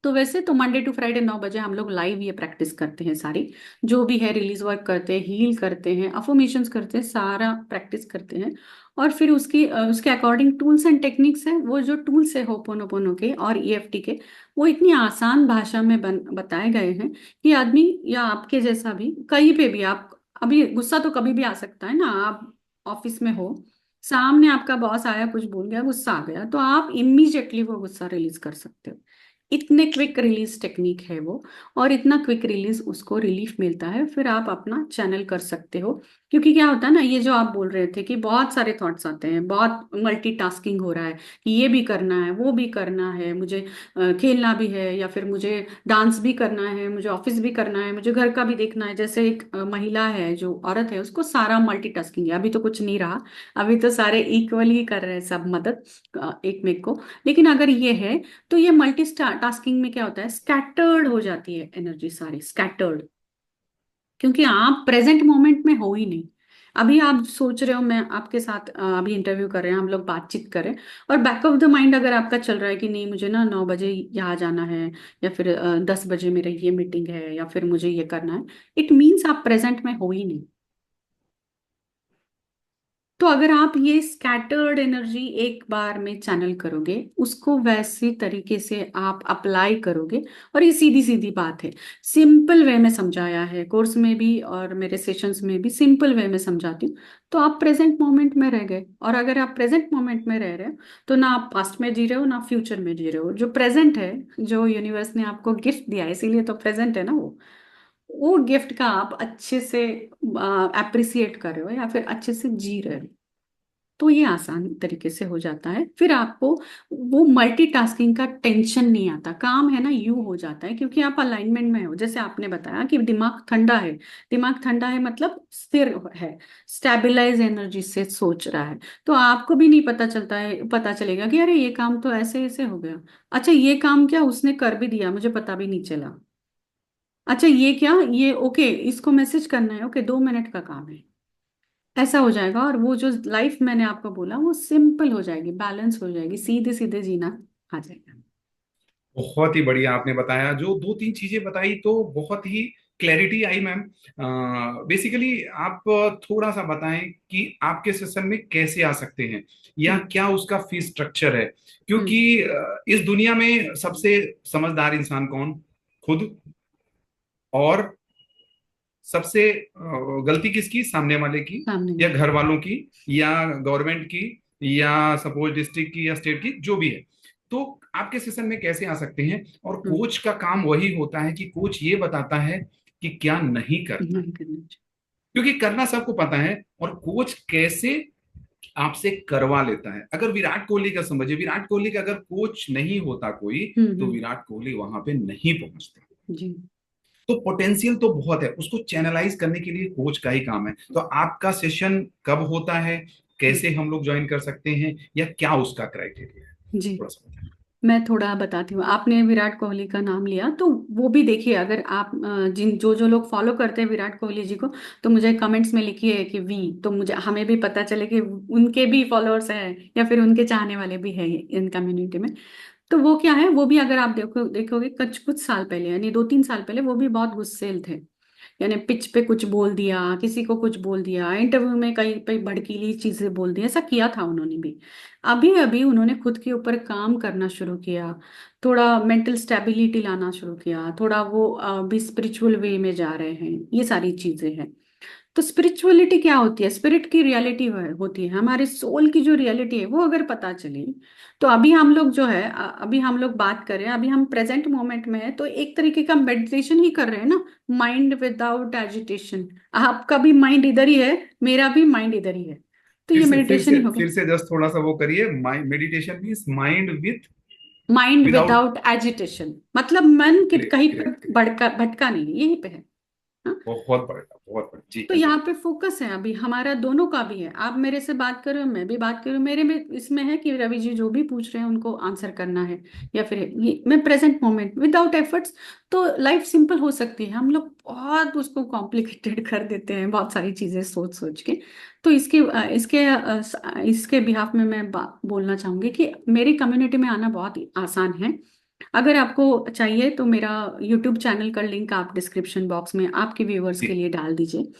[SPEAKER 2] तो वैसे तो मंडे टू फ्राइडे 9 बजे हम लोग लाइव ये प्रैक्टिस करते हैं सारी, जो भी है रिलीज वर्क करते हैं, हील करते हैं, अफर्मेशंस करते हैं, सारा प्रैक्टिस करते हैं। और फिर उसके अकॉर्डिंग टूल्स एंड टेक्निक्स है, वो जो टूल्स है होपोनोपोनो के और ईएफटी के, वो इतनी आसान भाषा में बताए गए हैं कि आदमी या आपके जैसा भी कहीं पे भी आप, अभी गुस्सा तो कभी भी आ सकता है ना, आप ऑफिस में हो, सामने आपका बॉस आया, कुछ बोल गया, गुस्सा आ गया, तो आप इमीडिएटली वो गुस्सा रिलीज कर सकते हो। इतने क्विक रिलीज टेक्निक है वो, और इतना क्विक रिलीज उसको रिलीफ मिलता है, फिर आप अपना चैनल कर सकते हो। क्योंकि क्या होता है ना, ये जो आप बोल रहे थे कि बहुत सारे थॉट्स आते हैं, बहुत मल्टीटास्किंग हो रहा है कि ये भी करना है, वो भी करना है, मुझे खेलना भी है, या फिर मुझे डांस भी करना है, मुझे ऑफिस भी करना है, मुझे घर का भी देखना है। जैसे एक महिला है, जो औरत है, उसको सारा मल्टीटास्किंग है, अभी तो कुछ नहीं रहा, अभी तो सारे इक्वल ही कर रहे हैं सब मदद एक में को। लेकिन अगर ये है, तो ये मल्टी टास्किंग में क्या होता है, स्कैटर्ड हो जाती है एनर्जी, सारी स्कैटर्ड, क्योंकि आप प्रेजेंट मोमेंट में हो ही नहीं। अभी आप सोच रहे हो, मैं आपके साथ अभी इंटरव्यू कर रहे हैं, हम लोग बातचीत कर रहे हैं, और बैक ऑफ द माइंड अगर आपका चल रहा है कि नहीं मुझे ना 9 बजे यहाँ जाना है, या फिर 10 बजे मेरा ये मीटिंग है, या फिर मुझे ये करना है, इट मीन्स आप प्रेजेंट में हो ही नहीं। तो अगर आप ये स्कैटर्ड एनर्जी एक बार में चैनल करोगे, उसको वैसे तरीके से आप अप्लाई करोगे, और ये सीधी सीधी बात है, सिंपल वे में समझाया है कोर्स में भी और मेरे सेशंस में भी, सिंपल वे में समझाती हूँ। तो आप प्रेजेंट मोमेंट में रह गए, और अगर आप प्रेजेंट मोमेंट में रह रहे हो, तो ना आप पास्ट में जी रहे हो, ना फ्यूचर में जी रहे हो। जो प्रेजेंट है, जो यूनिवर्स ने आपको गिफ्ट दिया है, इसीलिए तो प्रेजेंट है ना वो गिफ्ट का आप अच्छे से अप्रिसिएट कर रहे हो, या फिर अच्छे से जी रहे हो। तो ये आसान तरीके से हो जाता है, फिर आपको वो मल्टीटास्किंग का टेंशन नहीं आता, काम है ना यूं हो जाता है, क्योंकि आप अलाइनमेंट में हो। जैसे आपने बताया कि दिमाग ठंडा है, दिमाग ठंडा है मतलब स्थिर है, स्टेबलाइज एनर्जी से सोच रहा है, तो आपको भी नहीं पता चलता है, पता चलेगा कि अरे ये काम तो ऐसे ऐसे हो गया, अच्छा ये काम क्या उसने कर भी दिया, मुझे पता भी नहीं चला, अच्छा ये क्या, ये ओके, इसको मैसेज करना है, ओके 2 मिनट का काम है, ऐसा हो जाएगा। और वो जो लाइफ मैंने आपको बोला, वो सिंपल हो जाएगी, बैलेंस हो जाएगी, सीधे सीधे जीना आ जाएगा।
[SPEAKER 1] बहुत ही बढ़िया आपने बताया, जो दो तीन चीजें बताई तो बहुत ही क्लैरिटी आई मैम। बेसिकली आप थोड़ा सा बताएं कि आपके सेशन में कैसे आ सकते हैं, या
[SPEAKER 2] हम्म।
[SPEAKER 1] क्या उसका फीस स्ट्रक्चर है,
[SPEAKER 2] हम्म।
[SPEAKER 1] क्योंकि इस दुनिया में सबसे समझदार इंसान कौन? खुद। और सबसे गलती किसकी? सामने वाले की,
[SPEAKER 2] सामने
[SPEAKER 1] या
[SPEAKER 2] वाले।
[SPEAKER 1] घर वालों की, या गवर्नमेंट की, या सपोज डिस्ट्रिक्ट की, या स्टेट की, जो भी है। तो आपके सेशन में कैसे आ सकते हैं? और
[SPEAKER 2] हम्म।
[SPEAKER 1] कोच का काम वही होता है कि कोच ये बताता है कि क्या नहीं करना,
[SPEAKER 2] नहीं करना चाहिए।
[SPEAKER 1] क्योंकि करना सबको पता है, और कोच कैसे आपसे करवा लेता है। अगर विराट कोहली का समझिए, विराट कोहली का अगर कोच नहीं होता कोई, तो
[SPEAKER 2] हम्म।
[SPEAKER 1] विराट कोहली वहां पे नहीं पहुंचते।
[SPEAKER 2] जी।
[SPEAKER 1] तो पोटेंशियल तो बहुत है, उसको चैनलाइज करने के लिए कोच का ही काम है। तो आपका सेशन कब होता है,
[SPEAKER 2] हम्म।
[SPEAKER 1] कैसे हम लोग ज्वाइन कर सकते हैं, या क्या उसका क्राइटेरिया है?
[SPEAKER 2] जी,
[SPEAKER 1] थोड़ा सा बताएं।
[SPEAKER 2] मैं थोड़ा बताती हूँ। आपने विराट कोहली का नाम लिया, तो वो भी देखिए, अगर आप जिन जो जो लोग फॉलो करते हैं विराट कोहली जी को, तो मुझे कमेंट्स में लिखिए कि वी, तो मुझे हमें भी पता चले कि उनके भी फॉलोअर्स हैं, या फिर उनके चाहने वाले भी हैं इन कम्युनिटी में। तो वो क्या है, वो भी अगर आप देखोगे कुछ कुछ साल पहले, यानी 2-3 साल पहले, वो भी बहुत गुस्सेल थे, यानी पिच पे कुछ बोल दिया, किसी को कुछ बोल दिया, इंटरव्यू में कहीं पे भड़कीली चीजें बोल दी, ऐसा किया था उन्होंने भी। अभी अभी उन्होंने खुद के ऊपर काम करना शुरू किया, थोड़ा मेंटल स्टेबिलिटी लाना शुरू किया, थोड़ा वो भी स्पिरिचुअल वे में जा रहे हैं, ये सारी चीजें हैं। तो स्पिरिचुअलिटी क्या होती है, स्पिरिट की रियलिटी होती है, हमारे सोल की जो रियलिटी है वो अगर पता चले, तो अभी हम लोग जो है अभी हम लोग बात कर रहे हैं, अभी हम प्रेजेंट मोमेंट में है, तो एक तरीके का मेडिटेशन ही कर रहे हैं ना, माइंड विदाउट एजिटेशन। आपका भी माइंड इधर ही है, मेरा भी माइंड इधर ही है, तो
[SPEAKER 1] फिर
[SPEAKER 2] ये
[SPEAKER 1] से फिर
[SPEAKER 2] मेडिटेशन
[SPEAKER 1] से
[SPEAKER 2] ही होगा।
[SPEAKER 1] फिर से जस्ट थोड़ा सा वो करिए, meditation means mind with
[SPEAKER 2] mind
[SPEAKER 1] without.
[SPEAKER 2] Without agitation मतलब मन
[SPEAKER 1] ग्रेट
[SPEAKER 2] कहीं पर
[SPEAKER 1] ग्रेट ग्रेट।
[SPEAKER 2] भटका भटका नहीं है, यहीं पे है। हाँ?
[SPEAKER 1] बहुत बढ़िया बहुत बढ़िया, जी
[SPEAKER 2] तो यहाँ
[SPEAKER 1] कंटिन्यू।
[SPEAKER 2] पे फोकस है अभी हमारा दोनों का भी है, आप मेरे से बात कर रहे हो, मैं भी बात कर रही हूँ, मेरे में इसमें है कि रवि जी जो भी पूछ रहे हैं उनको आंसर करना है, या फिर ये मैं प्रेजेंट मोमेंट विदाउट एफर्ट्स। तो लाइफ सिंपल हो सकती है, हम लोग बहुत उसको कॉम्प्लिकेटेड कर देते हैं, बहुत सारी चीजें सोच सोच के। तो इसके बिहाफ में मैं बोलना चाहूंगी कि मेरी कम्युनिटी में आना बहुत ही आसान है। अगर आपको चाहिए तो मेरा यूट्यूब चैनल का लिंक आप डिस्क्रिप्शन बॉक्स में आपके व्यूअर्स के
[SPEAKER 1] जी
[SPEAKER 2] लिए डाल दीजिए।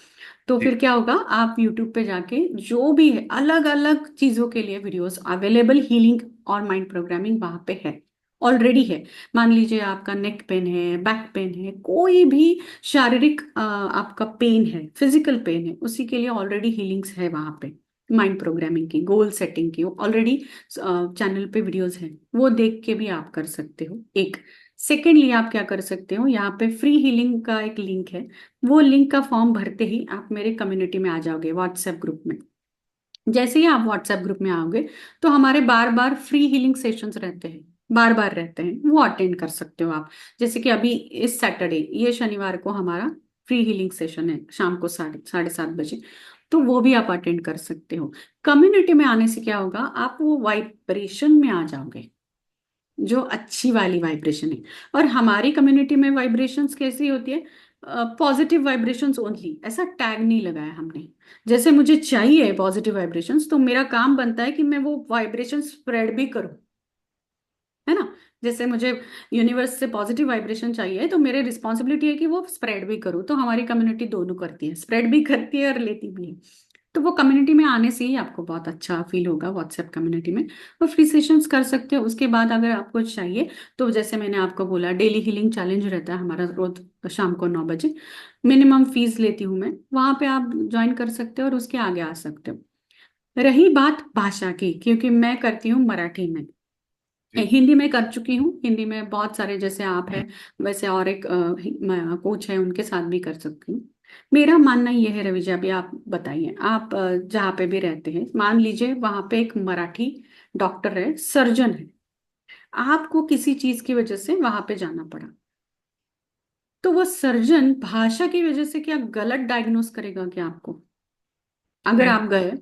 [SPEAKER 2] तो
[SPEAKER 1] जी
[SPEAKER 2] फिर क्या होगा, आप यूट्यूब पे जाके जो भी है अलग अलग चीजों के लिए वीडियोस अवेलेबल, हीलिंग और माइंड प्रोग्रामिंग वहां पे है, ऑलरेडी है। मान लीजिए आपका नेक पेन है, बैक पेन है, कोई भी शारीरिक आपका पेन है, फिजिकल पेन है, उसी के लिए ऑलरेडी हीलिंग्स है वहां पे। माइंड प्रोग्रामिंग की, गोल सेटिंग की ऑलरेडी चैनल पे वीडियोस हैं, वो देख के भी आप कर सकते हो। एक सेकेंडली आप क्या कर सकते हो, यहाँ पे फ्री हीलिंग का एक लिंक है, वो लिंक का फॉर्म भरते ही आप मेरे कम्युनिटी में आ जाओगे, व्हाट्सएप ग्रुप में। जैसे ही आप व्हाट्सएप ग्रुप में आओगे, तो हमारे बार बार फ्री हीलिंग सेशंस रहते हैं, बार बार रहते हैं, वो अटेंड कर सकते हो आप। जैसे कि अभी इस सैटरडे, ये शनिवार को हमारा फ्री हीलिंग सेशन है, शाम को 7:30 बजे, तो वो भी आप अटेंड कर सकते हो। कम्युनिटी में आने से क्या होगा, आप वो वाइब्रेशन में आ जाओगे, जो अच्छी वाली वाइब्रेशन है। और हमारी कम्युनिटी में वाइब्रेशंस कैसी होती है, पॉजिटिव वाइब्रेशंस ओनली, ऐसा टैग नहीं लगाया हमने। जैसे मुझे चाहिए पॉजिटिव वाइब्रेशंस, तो मेरा काम बनता है कि मैं वो वाइब्रेशन स्प्रेड भी करूं, है ना। जैसे मुझे यूनिवर्स से पॉजिटिव वाइब्रेशन चाहिए, तो मेरे रिस्पॉन्सिबिलिटी है कि वो स्प्रेड भी करूँ, तो हमारी कम्युनिटी दोनों करती है, स्प्रेड भी करती है और लेती भी है। तो वो कम्युनिटी में आने से ही आपको बहुत अच्छा फील होगा, व्हाट्सएप कम्युनिटी में। और फ्री सेशंस कर सकते हो, उसके बाद अगर आपको चाहिए तो जैसे मैंने आपको बोला, डेली हीलिंग चैलेंज रहता है हमारा रोज शाम को 9 बजे, मिनिमम फीस लेती हूँ मैं, वहां पे आप ज्वाइन कर सकते हो और उसके आगे आ सकते हो। रही बात भाषा की, क्योंकि मैं करती हूँ मराठी में,
[SPEAKER 1] जी
[SPEAKER 2] हिंदी में कर चुकी हूँ, हिंदी में बहुत सारे जैसे आप हैं वैसे और एक कोच है, उनके साथ भी कर सकती हूँ। मेरा मानना ये है रवि जी, अभी आप बताइए, आप जहाँ पे भी रहते हैं, मान लीजिए वहां पे एक मराठी डॉक्टर है, सर्जन है, आपको किसी चीज की वजह से वहां पे जाना पड़ा, तो वो सर्जन भाषा की वजह से क्या गलत डायग्नोस करेगा क्या आपको? अगर
[SPEAKER 1] नहीं।
[SPEAKER 2] आप गए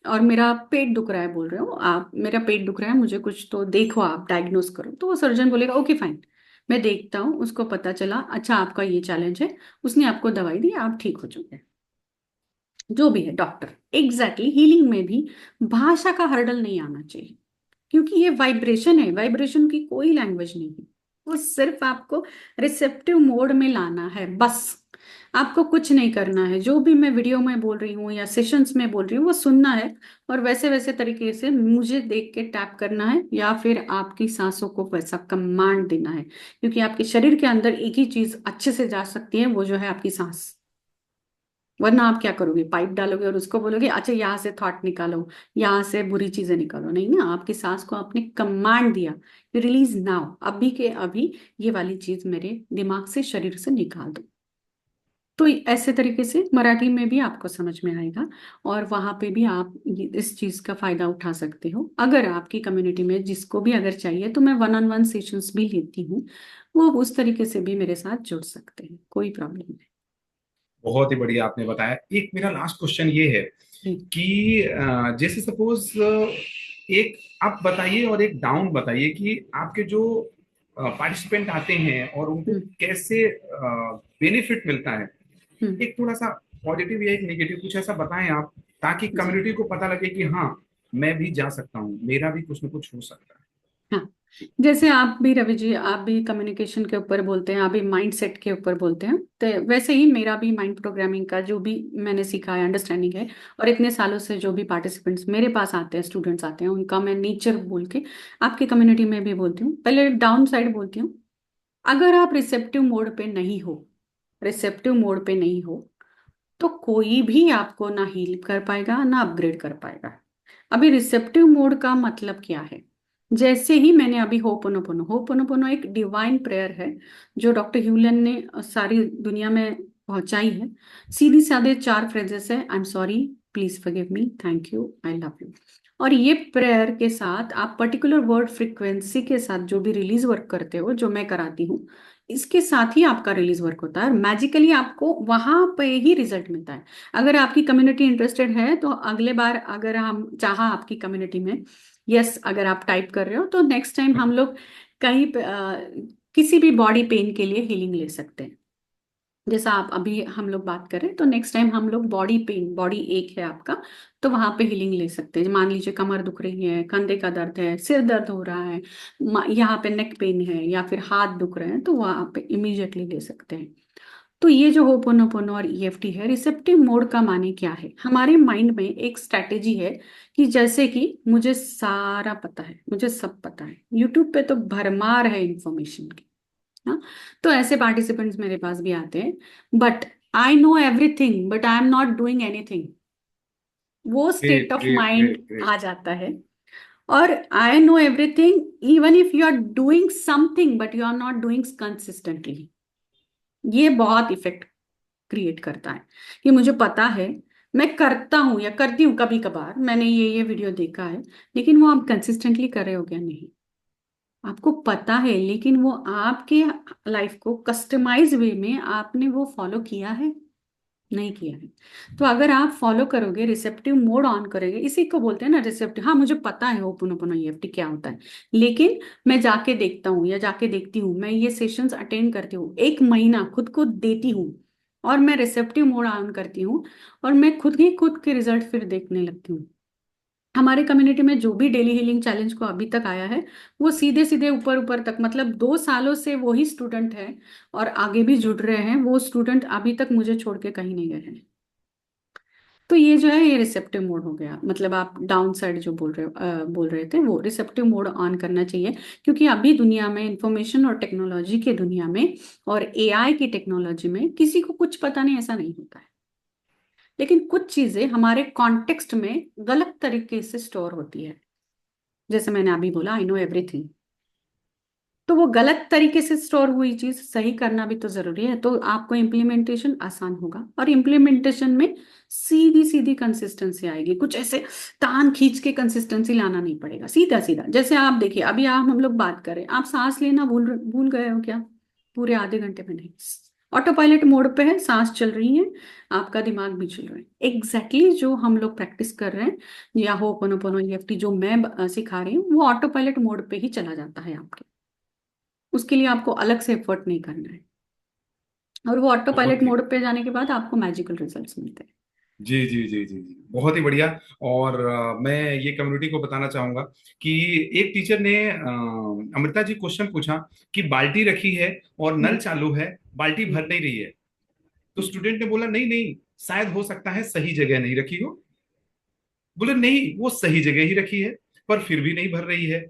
[SPEAKER 2] और मेरा पेट दुख रहा है बोल रहे हो आप, मेरा पेट दुख रहा है, मुझे कुछ तो देखो, आप डायग्नोस करो, तो वो सर्जन बोलेगा ओके फाइन, मैं देखता हूँ। उसको पता चला अच्छा आपका ये चैलेंज है, उसने आपको दवाई दी, आप ठीक हो जाओगे। जो भी है डॉक्टर, एग्जैक्टली हीलिंग में भी भाषा का हर्डल नहीं आना चाहिए, क्योंकि ये वाइब्रेशन है, वाइब्रेशन की कोई लैंग्वेज नहीं है, वो सिर्फ आपको रिसेप्टिव मोड में लाना है बस। आपको कुछ नहीं करना है, जो भी मैं वीडियो में बोल रही हूँ या सेशंस में बोल रही हूँ वो सुनना है, और वैसे वैसे तरीके से मुझे देख के टैप करना है, या फिर आपकी सांसों को वैसा कमांड देना है, क्योंकि आपके शरीर के अंदर एक ही चीज अच्छे से जा सकती है, वो जो है आपकी सांस। वरना आप क्या करोगे, पाइप डालोगे और उसको बोलोगे अच्छा यहाँ से थॉट निकालो, यहाँ से बुरी चीजें निकालो, नहीं ना, आपकी सांस को आपने कमांड दिया, रिलीज नाउ, अभी के अभी ये वाली चीज मेरे दिमाग से, शरीर से निकाल दो। तो ऐसे तरीके से मराठी में भी आपको समझ में आएगा, और वहां पे भी आप इस चीज का फायदा उठा सकते हो। अगर आपकी कम्युनिटी में जिसको भी अगर चाहिए, तो मैं 1-on-1 सेशंस भी लेती हूँ, वो उस तरीके से भी मेरे साथ जुड़ सकते हैं, कोई प्रॉब्लम
[SPEAKER 1] बहुत ही बढ़िया आपने बताया। एक मेरा लास्ट क्वेश्चन ये है
[SPEAKER 2] नहीं।
[SPEAKER 1] कि जैसे सपोज एक आप बताइए और एक डाउन बताइए कि आपके जो पार्टिसिपेंट आते हैं और उनको
[SPEAKER 2] हम्म।
[SPEAKER 1] कैसे बेनिफिट मिलता है।
[SPEAKER 2] हम्म।
[SPEAKER 1] एक थोड़ा सा पॉजिटिव या एक नेगेटिव कुछ ऐसा बताएं आप, ताकि
[SPEAKER 2] जी।
[SPEAKER 1] कम्युनिटी को पता लगे कि हाँ, मैं भी जा सकता हूँ, मेरा भी कुछ ना कुछ हो सकता है।
[SPEAKER 2] हाँ, जैसे आप भी रवि जी, आप भी कम्युनिकेशन के ऊपर बोलते हैं, आप भी माइंड सेट के ऊपर बोलते हैं, तो वैसे ही मेरा भी माइंड प्रोग्रामिंग का जो भी मैंने सीखा है, अंडरस्टैंडिंग है, और इतने सालों से जो भी पार्टिसिपेंट्स मेरे पास आते हैं, स्टूडेंट्स आते हैं, उनका मैं नेचर बोल के आपकी कम्युनिटी में भी बोलती हूँ। पहले डाउन साइड बोलती हूँ, अगर आप रिसेप्टिव मोड पे नहीं हो, रिसेप्टिव मोड पे नहीं हो, तो कोई भी आपको ना हील कर पाएगा ना अपग्रेड कर पाएगा। अभी रिसेप्टिव मोड का मतलब क्या है? जैसे ही मैंने अभी होपोनोपोनो, होपोनोपोनो एक डिवाइन प्रेयर है जो डॉक्टर ह्यूलन ने सारी दुनिया में पहुंचाई है। सीधी साधे 4 फ्रेजेस है: I am sorry, please forgive me, thank you, I love you. और ये प्रेयर के साथ आप पर्टिकुलर वर्ड फ्रिक्वेंसी के साथ जो भी रिलीज वर्क करते हो, जो मैं कराती हूँ, इसके साथ ही आपका रिलीज वर्क होता है और मैजिकली आपको वहां पे ही रिजल्ट मिलता है। अगर आपकी कम्युनिटी इंटरेस्टेड है तो अगले बार अगर हम चाहा आपकी कम्युनिटी में, यस अगर आप टाइप कर रहे हो, तो नेक्स्ट टाइम हम लोग कहीं पे, किसी भी बॉडी पेन के लिए हीलिंग ले सकते हैं। जैसा आप अभी हम लोग बात करें, तो नेक्स्ट टाइम हम लोग बॉडी पेन, बॉडी एक है आपका, तो वहां पे हीलिंग ले सकते हैं। मान लीजिए कमर दुख रही है, कंधे का दर्द है, सिर दर्द हो रहा है, यहाँ पे नेक पेन है या फिर हाथ दुख रहे हैं, तो वहां पे इमीडिएटली ले सकते हैं। तो ये जो होपोनोपोनो और ईएफटी है, रिसेप्टिव मोड का माने क्या है? हमारे माइंड में एक स्ट्रैटेजी है कि जैसे कि मुझे सारा पता है, मुझे सब पता है, यूट्यूब पे तो भरमार है इंफॉर्मेशन की। हाँ, तो ऐसे पार्टिसिपेंट्स मेरे पास भी आते हैं, but I know everything but I am not doing anything. वो state
[SPEAKER 1] great
[SPEAKER 2] of
[SPEAKER 1] great
[SPEAKER 2] mind
[SPEAKER 1] great great.
[SPEAKER 2] आ जाता है। और I know everything even if you are doing something but you are not doing consistently. ये बहुत effect create करता है कि मुझे पता है, मैं करता हूं या करती हूँ, कभी कभार मैंने ये वीडियो देखा है, लेकिन वो आप कंसिस्टेंटली कर रहे हो क्या? नहीं। आपको पता है लेकिन वो आपके लाइफ को कस्टमाइज वे में आपने वो फॉलो किया है? नहीं किया है। तो अगर आप फॉलो करोगे, रिसेप्टिव मोड ऑन करोगे, इसी को बोलते हैं ना रिसेप्टिव। हाँ, मुझे पता है ओपन ईएफटी क्या होता है, लेकिन मैं जाके देखता हूँ या जाके देखती हूँ, मैं ये सेशंस अटेंड करती हूँ, 1 महीना खुद को देती हूँ, और मैं रिसेप्टिव मोड ऑन करती हूँ, और मैं खुद ही खुद के रिजल्ट फिर देखने लगती हूँ। हमारे कम्युनिटी में जो भी डेली हीलिंग चैलेंज को अभी तक आया है, वो सीधे सीधे ऊपर ऊपर तक, मतलब 2 सालों से वही स्टूडेंट है और आगे भी जुड़ रहे हैं। वो स्टूडेंट अभी तक मुझे छोड़ के कहीं नहीं गए हैं। तो ये जो है, ये रिसेप्टिव मोड हो गया। मतलब आप डाउन साइड जो बोल रहे थे, वो रिसेप्टिव मोड ऑन करना चाहिए। क्योंकि अभी दुनिया में, इंफॉर्मेशन और टेक्नोलॉजी के दुनिया में और एआई की टेक्नोलॉजी में, किसी को कुछ पता नहीं ऐसा नहीं होता है। लेकिन कुछ चीजें हमारे कॉन्टेक्स्ट में गलत तरीके से स्टोर होती है। जैसे मैंने अभी बोला, आई नो एवरीथिंग। तो वो गलत तरीके से स्टोर हुई चीज सही करना भी तो जरूरी है, तो आपको इम्प्लीमेंटेशन आसान होगा। और इम्प्लीमेंटेशन में सीधी सीधी कंसिस्टेंसी आएगी। कुछ ऐसे तान खींच के कंसिस्टेंसी लाना नहीं पड़ेगा, सीधा सीधा। जैसे आप देखिए, अभी आप हम लोग बात करें, आप सांस लेना भूल भूल गए हो क्या? पूरे आधे घंटे में नहीं, ऑटो पायलट मोड पे है, सांस चल रही है, आपका दिमाग भी चल रहा है। एग्जैक्टली जो हम लोग प्रैक्टिस कर रहे हैं, या हो पोनो ईएफटी जो मैं सिखा रही हूँ, वो ऑटो पायलट मोड पे ही चला जाता है आपके। उसके लिए आपको अलग से एफर्ट नहीं करना है। और वो ऑटो पायलट
[SPEAKER 1] बहुत ही
[SPEAKER 2] मोड पे जाने के बाद आपको मैजिकल रिजल्ट्स मिलते हैं।
[SPEAKER 1] जी जी जी जी जी, बहुत ही बढ़िया। और मैं ये कम्युनिटी को बताना चाहूंगा कि एक टीचर ने अमृता जी क्वेश्चन पूछा कि बाल्टी रखी है और नल
[SPEAKER 2] हम्म,
[SPEAKER 1] चालू है, बाल्टी
[SPEAKER 2] हम्म,
[SPEAKER 1] भर नहीं रही है। तो
[SPEAKER 2] हम्म।
[SPEAKER 1] स्टूडेंट ने बोला नहीं नहीं, शायद हो सकता है सही जगह नहीं रखी हो। बोले नहीं, वो सही जगह ही रखी है, पर फिर भी नहीं भर रही है।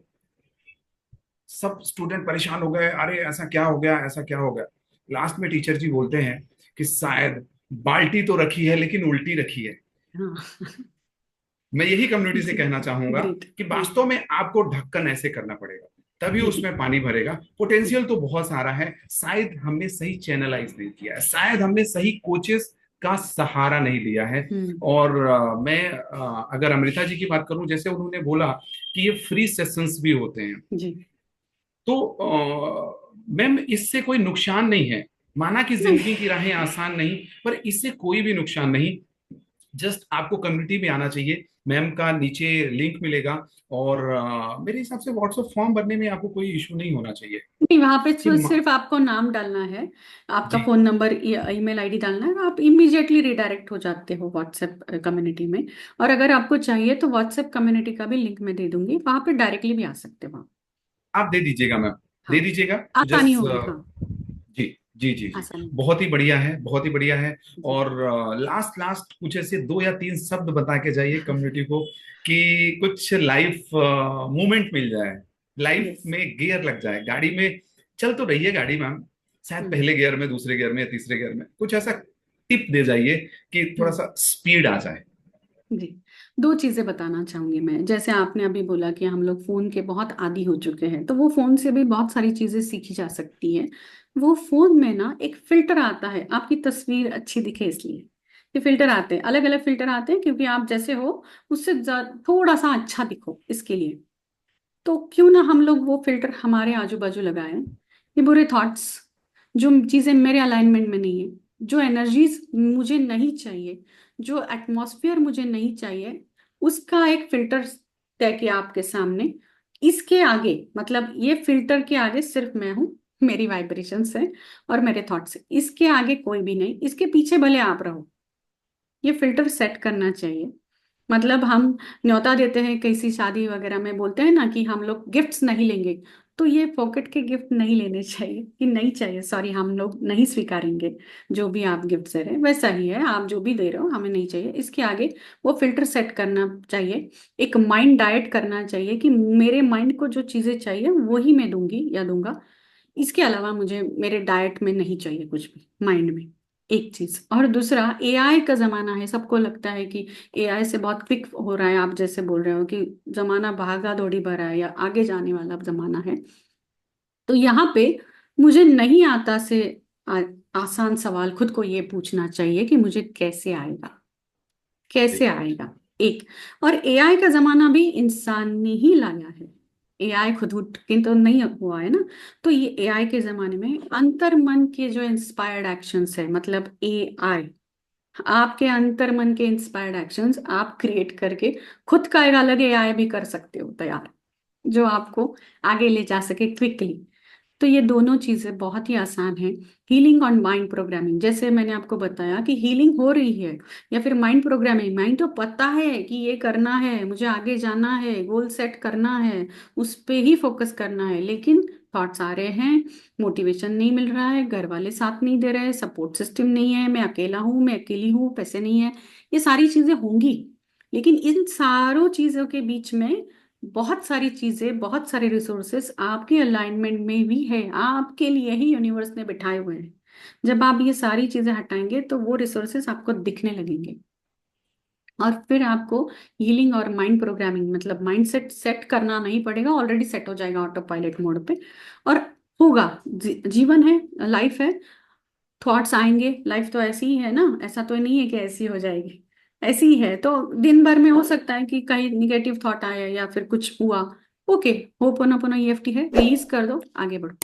[SPEAKER 1] सब स्टूडेंट परेशान हो गए, अरे ऐसा क्या हो गया, ऐसा क्या हो गया। लास्ट में टीचर जी बोलते हैं कि शायद बाल्टी तो रखी है लेकिन उल्टी रखी है।
[SPEAKER 2] हाँ।
[SPEAKER 1] मैं यही कम्युनिटी से
[SPEAKER 2] जी।
[SPEAKER 1] कहना चाहूंगा
[SPEAKER 2] ग्रेट।
[SPEAKER 1] कि
[SPEAKER 2] हाँ।
[SPEAKER 1] वास्तव में आपको ढक्कन ऐसे करना पड़ेगा, तभी उसमें पानी भरेगा। पोटेंशियल तो बहुत सारा है, शायद हमने सही चैनलाइज नहीं किया है, शायद हमने सही कोचेस का सहारा नहीं लिया है।
[SPEAKER 2] हम्म।
[SPEAKER 1] और मैं अगर अमृता जी की बात करूं, जैसे उन्होंने बोला कि ये फ्री सेशंस भी होते हैं,
[SPEAKER 2] जी।
[SPEAKER 1] तो मैम इससे कोई नुकसान नहीं है। माना कि
[SPEAKER 2] नहीं।
[SPEAKER 1] जिंदगी की राहें आसान नहीं, पर इससे कोई भी नुकसान नहीं। जस्ट आपको कम्युनिटी में आना चाहिए। मैम का नीचे लिंक मिलेगा, और मेरे हिसाब से व्हाट्सएप फॉर्म भरने में आपको कोई इशू नहीं होना चाहिए
[SPEAKER 2] नहीं, वहां पे
[SPEAKER 1] कि
[SPEAKER 2] सिर्फ आपको नाम डालना है, आपका
[SPEAKER 1] जी।
[SPEAKER 2] फोन नंबर, ईमेल आईडी डालना है, आप इमीडिएटली रिडायरेक्ट हो जाते हो व्हाट्सएप कम्युनिटी में। और अगर आपको चाहिए तो व्हाट्सएप कम्युनिटी का भी लिंक मैं दे दूंगी, वहां पे डायरेक्टली भी आ सकते हो आप।
[SPEAKER 1] आप दे दीजिएगा मैम,
[SPEAKER 2] हाँ,
[SPEAKER 1] दे दीजिएगा।
[SPEAKER 2] आसानी
[SPEAKER 1] जस्ट
[SPEAKER 2] होगी। हाँ,
[SPEAKER 1] जी जी जी जी,
[SPEAKER 2] आसानी।
[SPEAKER 1] बहुत ही बढ़िया है, बहुत ही बढ़िया है।
[SPEAKER 2] जी।
[SPEAKER 1] और लास्ट लास्ट कुछ ऐसे 2 या 3 शब्द बता के जाइए कम्युनिटी को कि कुछ लाइफ मूवमेंट मिल जाए, लाइफ
[SPEAKER 2] यस।
[SPEAKER 1] में गियर लग जाए। गाड़ी में चल तो रही है गाड़ी मैम, शायद पहले गियर में, दूसरे गियर में या तीसरे गियर में, कुछ ऐसा टिप दे जाइए कि थोड़ा
[SPEAKER 2] हम्म।
[SPEAKER 1] सा स्पीड आ जाए।
[SPEAKER 2] जी, दो चीजें बताना चाहूंगी मैं। जैसे आपने अभी बोला कि हम लोग फोन के बहुत आदी हो चुके हैं, तो वो फोन से भी बहुत सारी चीजें सीखी जा सकती है। वो फोन में ना एक फिल्टर आता है, आपकी तस्वीर अच्छी दिखे इसलिए। ये फिल्टर आते हैं, अलग अलग फिल्टर आते हैं, क्योंकि आप जैसे हो उससे थोड़ा सा अच्छा दिखो इसके लिए। तो क्यों ना हम लोग वो फिल्टर हमारे आजू बाजू लगाएं। ये बुरे थॉट्स, जो चीजें मेरे अलाइनमेंट में नहीं है, जो एनर्जीज मुझे नहीं चाहिए, जो एटमॉस्फेयर मुझे नहीं चाहिए, उसका एक फिल्टर तय किया आपके सामने। इसके आगे, मतलब ये फिल्टर के आगे सिर्फ मैं हूँ, मेरी वाइब्रेशंस है और मेरे थॉट्स है, इसके आगे कोई भी नहीं, इसके पीछे भले आप रहो। ये फिल्टर सेट करना चाहिए। मतलब हम न्योता देते हैं किसी शादी वगैरह में, बोलते हैं ना कि हम लोग गिफ्ट्स नहीं लेंगे, तो ये पॉकेट के गिफ्ट नहीं लेने चाहिए, कि नहीं चाहिए, सॉरी, हम लोग नहीं स्वीकारेंगे। जो भी आप गिफ्ट दे रहे हैं वैसा ही है, आप जो भी दे रहे हो हमें नहीं चाहिए, इसके आगे वो फिल्टर सेट करना चाहिए। एक माइंड डाइट करना चाहिए कि मेरे माइंड को जो चीज़ें चाहिए वही मैं दूंगी या दूंगा। इसके अलावा मुझे मेरे डाइट में नहीं चाहिए कुछ भी माइंड में। एक चीज। और दूसरा, एआई का जमाना है, सबको लगता है कि एआई से बहुत क्विक हो रहा है, आप जैसे बोल रहे हो कि जमाना भागा दौड़ी भरा है या आगे जाने वाला जमाना है। तो यहाँ पे मुझे नहीं आता से आ, आसान सवाल खुद को ये पूछना चाहिए कि मुझे कैसे आएगा, कैसे
[SPEAKER 1] बिल्कुल।
[SPEAKER 2] आएगा। एक, और एआई का जमाना भी इंसान ने ही लाया है। एआई खुद उठ के तो नहीं हुआ है ना। तो ये एआई के जमाने में अंतर मन के जो इंस्पायर्ड एक्शंस है, मतलब एआई, आपके अंतर मन के इंस्पायर्ड एक्शंस आप क्रिएट करके खुद का एक अलग एआई भी कर सकते हो तैयार, जो आपको आगे ले जा सके क्विकली। तो ये दोनों चीजें बहुत ही आसान है। हीलिंग और माइंड प्रोग्रामिंग, जैसे मैंने आपको बताया कि हीलिंग हो रही है, या फिर माइंड प्रोग्रामिंग, माइंड तो पता है कि ये करना है, मुझे आगे जाना है, गोल सेट करना है, उस पे ही फोकस करना है, लेकिन थॉट्स आ रहे हैं, मोटिवेशन नहीं मिल रहा है, घर वाले साथ नहीं दे रहे, सपोर्ट सिस्टम नहीं है, मैं अकेला हूँ, मैं अकेली हूँ, पैसे नहीं है, ये सारी चीजें होंगी। लेकिन इन सारों चीजों के बीच में बहुत सारी चीजें, बहुत सारे रिसोर्सेस आपके अलाइनमेंट में भी है, आपके लिए ही यूनिवर्स ने बिठाए हुए हैं। जब आप ये सारी चीजें हटाएंगे तो वो रिसोर्सेस आपको दिखने लगेंगे। और फिर आपको हीलिंग और माइंड प्रोग्रामिंग, मतलब माइंड सेट सेट करना नहीं पड़ेगा, ऑलरेडी सेट हो जाएगा ऑटो पायलट मोड पे। और होगा, जीवन है, लाइफ है, थॉट्स आएंगे, लाइफ तो ऐसी ही है ना, ऐसा तो नहीं है कि ऐसी हो जाएगी। ऐसी ही है, तो दिन भर में हो सकता है कि कहीं निगेटिव थॉट आए या फिर कुछ हुआ। ओके, होपोनोपोनो ईएफटी है, रिलीज कर दो, आगे बढ़ो,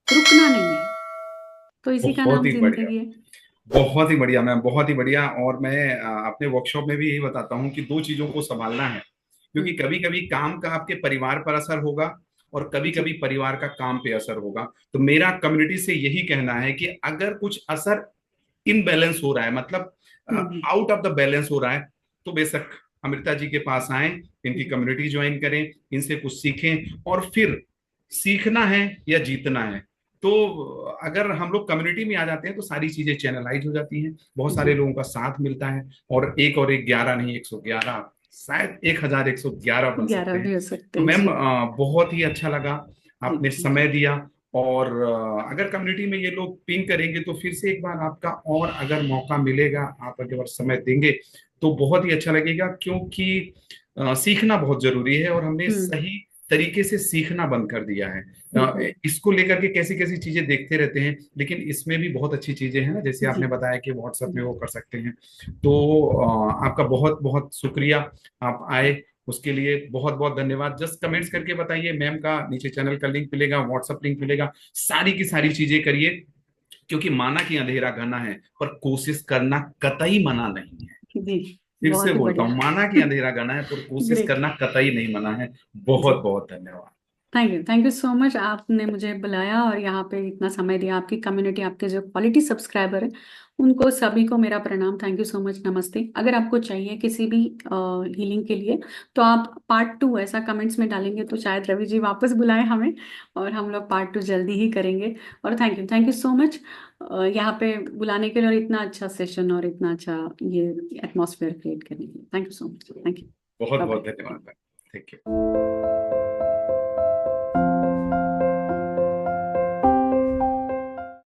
[SPEAKER 2] रुकना नहीं है। तो इसी का
[SPEAKER 1] बहुत
[SPEAKER 2] नाम
[SPEAKER 1] ही बढ़िया।
[SPEAKER 2] जिंदगी है।
[SPEAKER 1] बहुत ही बढ़िया मैम, बहुत ही बढ़िया। और मैं अपने वर्कशॉप में भी यही बताता हूँ कि दो चीजों को संभालना है, क्योंकि
[SPEAKER 2] हम्म।
[SPEAKER 1] कभी कभी काम का आपके परिवार पर असर होगा और कभी
[SPEAKER 2] जी।
[SPEAKER 1] कभी परिवार का काम पे असर होगा। तो मेरा कम्युनिटी से यही कहना है कि अगर कुछ असर इनबैलेंस हो रहा है, मतलब
[SPEAKER 2] हम्म।
[SPEAKER 1] आउट ऑफ द बैलेंस हो रहा है, तो बेशक अमृता जी के पास आए, इनकी
[SPEAKER 2] हम्म।
[SPEAKER 1] कम्युनिटी ज्वाइन करें, इनसे कुछ सीखें, और फिर सीखना है या जीतना है। तो अगर हम लोग कम्युनिटी में आ जाते हैं तो सारी चीजें चैनलाइज हो जाती हैं, बहुत
[SPEAKER 2] जी।
[SPEAKER 1] सारे लोगों का साथ मिलता है, और एक 11 नहीं, 111, शायद 1111 बन
[SPEAKER 2] 11
[SPEAKER 1] सकते हैं।
[SPEAKER 2] भी हो
[SPEAKER 1] तो
[SPEAKER 2] सकते हैं
[SPEAKER 1] मैम
[SPEAKER 2] जी।
[SPEAKER 1] बहुत ही अच्छा लगा,
[SPEAKER 2] जी,
[SPEAKER 1] आपने
[SPEAKER 2] थैंक यू।
[SPEAKER 1] समय दिया। और अगर कम्युनिटी में ये लोग पिंग करेंगे तो फिर से एक बार आपका, और अगर मौका मिलेगा, आप अगर समय देंगे तो बहुत ही अच्छा लगेगा, क्योंकि सीखना बहुत जरूरी है और हमने
[SPEAKER 2] हम्म।
[SPEAKER 1] सही तरीके से सीखना बंद कर दिया है।
[SPEAKER 2] हम्म।
[SPEAKER 1] इसको लेकर के कैसी कैसी चीजें देखते रहते हैं, लेकिन इसमें भी बहुत अच्छी चीजें हैं ना, जैसे
[SPEAKER 2] जी।
[SPEAKER 1] आपने बताया कि व्हाट्सएप में
[SPEAKER 2] जी।
[SPEAKER 1] वो कर सकते हैं। तो आपका बहुत बहुत शुक्रिया, आप आए, उसके लिए बहुत बहुत धन्यवाद। जस्ट कमेंट्स करके बताइए, मैम का नीचे चैनल का लिंक मिलेगा, व्हाट्सएप लिंक मिलेगा, सारी की सारी चीजें करिए, क्योंकि माना कि अंधेरा घना है, पर कोशिश करना कतई मना नहीं है।
[SPEAKER 2] जी,
[SPEAKER 1] फिर से
[SPEAKER 2] बहुत ही
[SPEAKER 1] बोलता
[SPEAKER 2] बढ़िया।
[SPEAKER 1] हूँ, माना कि अंधेरा घना है, पर कोशिश
[SPEAKER 2] ग्रेट।
[SPEAKER 1] करना कतई नहीं मना है।
[SPEAKER 2] जी,
[SPEAKER 1] बहुत बहुत धन्यवाद।
[SPEAKER 2] थैंक यू सो मच, आपने मुझे बुलाया और यहाँ पे इतना समय दिया। आपकी कम्युनिटी, आपके जो क्वालिटी सब्सक्राइबर है, उनको सभी को मेरा प्रणाम, थैंक यू सो मच, नमस्ते। अगर आपको चाहिए किसी भी हीलिंग के लिए, तो आप पार्ट 2 ऐसा कमेंट्स में डालेंगे तो शायद रवि जी वापस बुलाए हमें, और हम लोग पार्ट 2 जल्दी ही करेंगे। और थैंक यू सो मच यहाँ पे बुलाने के लिए, और इतना अच्छा सेशन और इतना अच्छा ये एटमॉस्फेयर क्रिएट करने के लिए। Thank you so much, thank you.
[SPEAKER 1] बहुत
[SPEAKER 2] बाय
[SPEAKER 1] बहुत
[SPEAKER 2] बाय।
[SPEAKER 1] धन्यवाद। Thank you.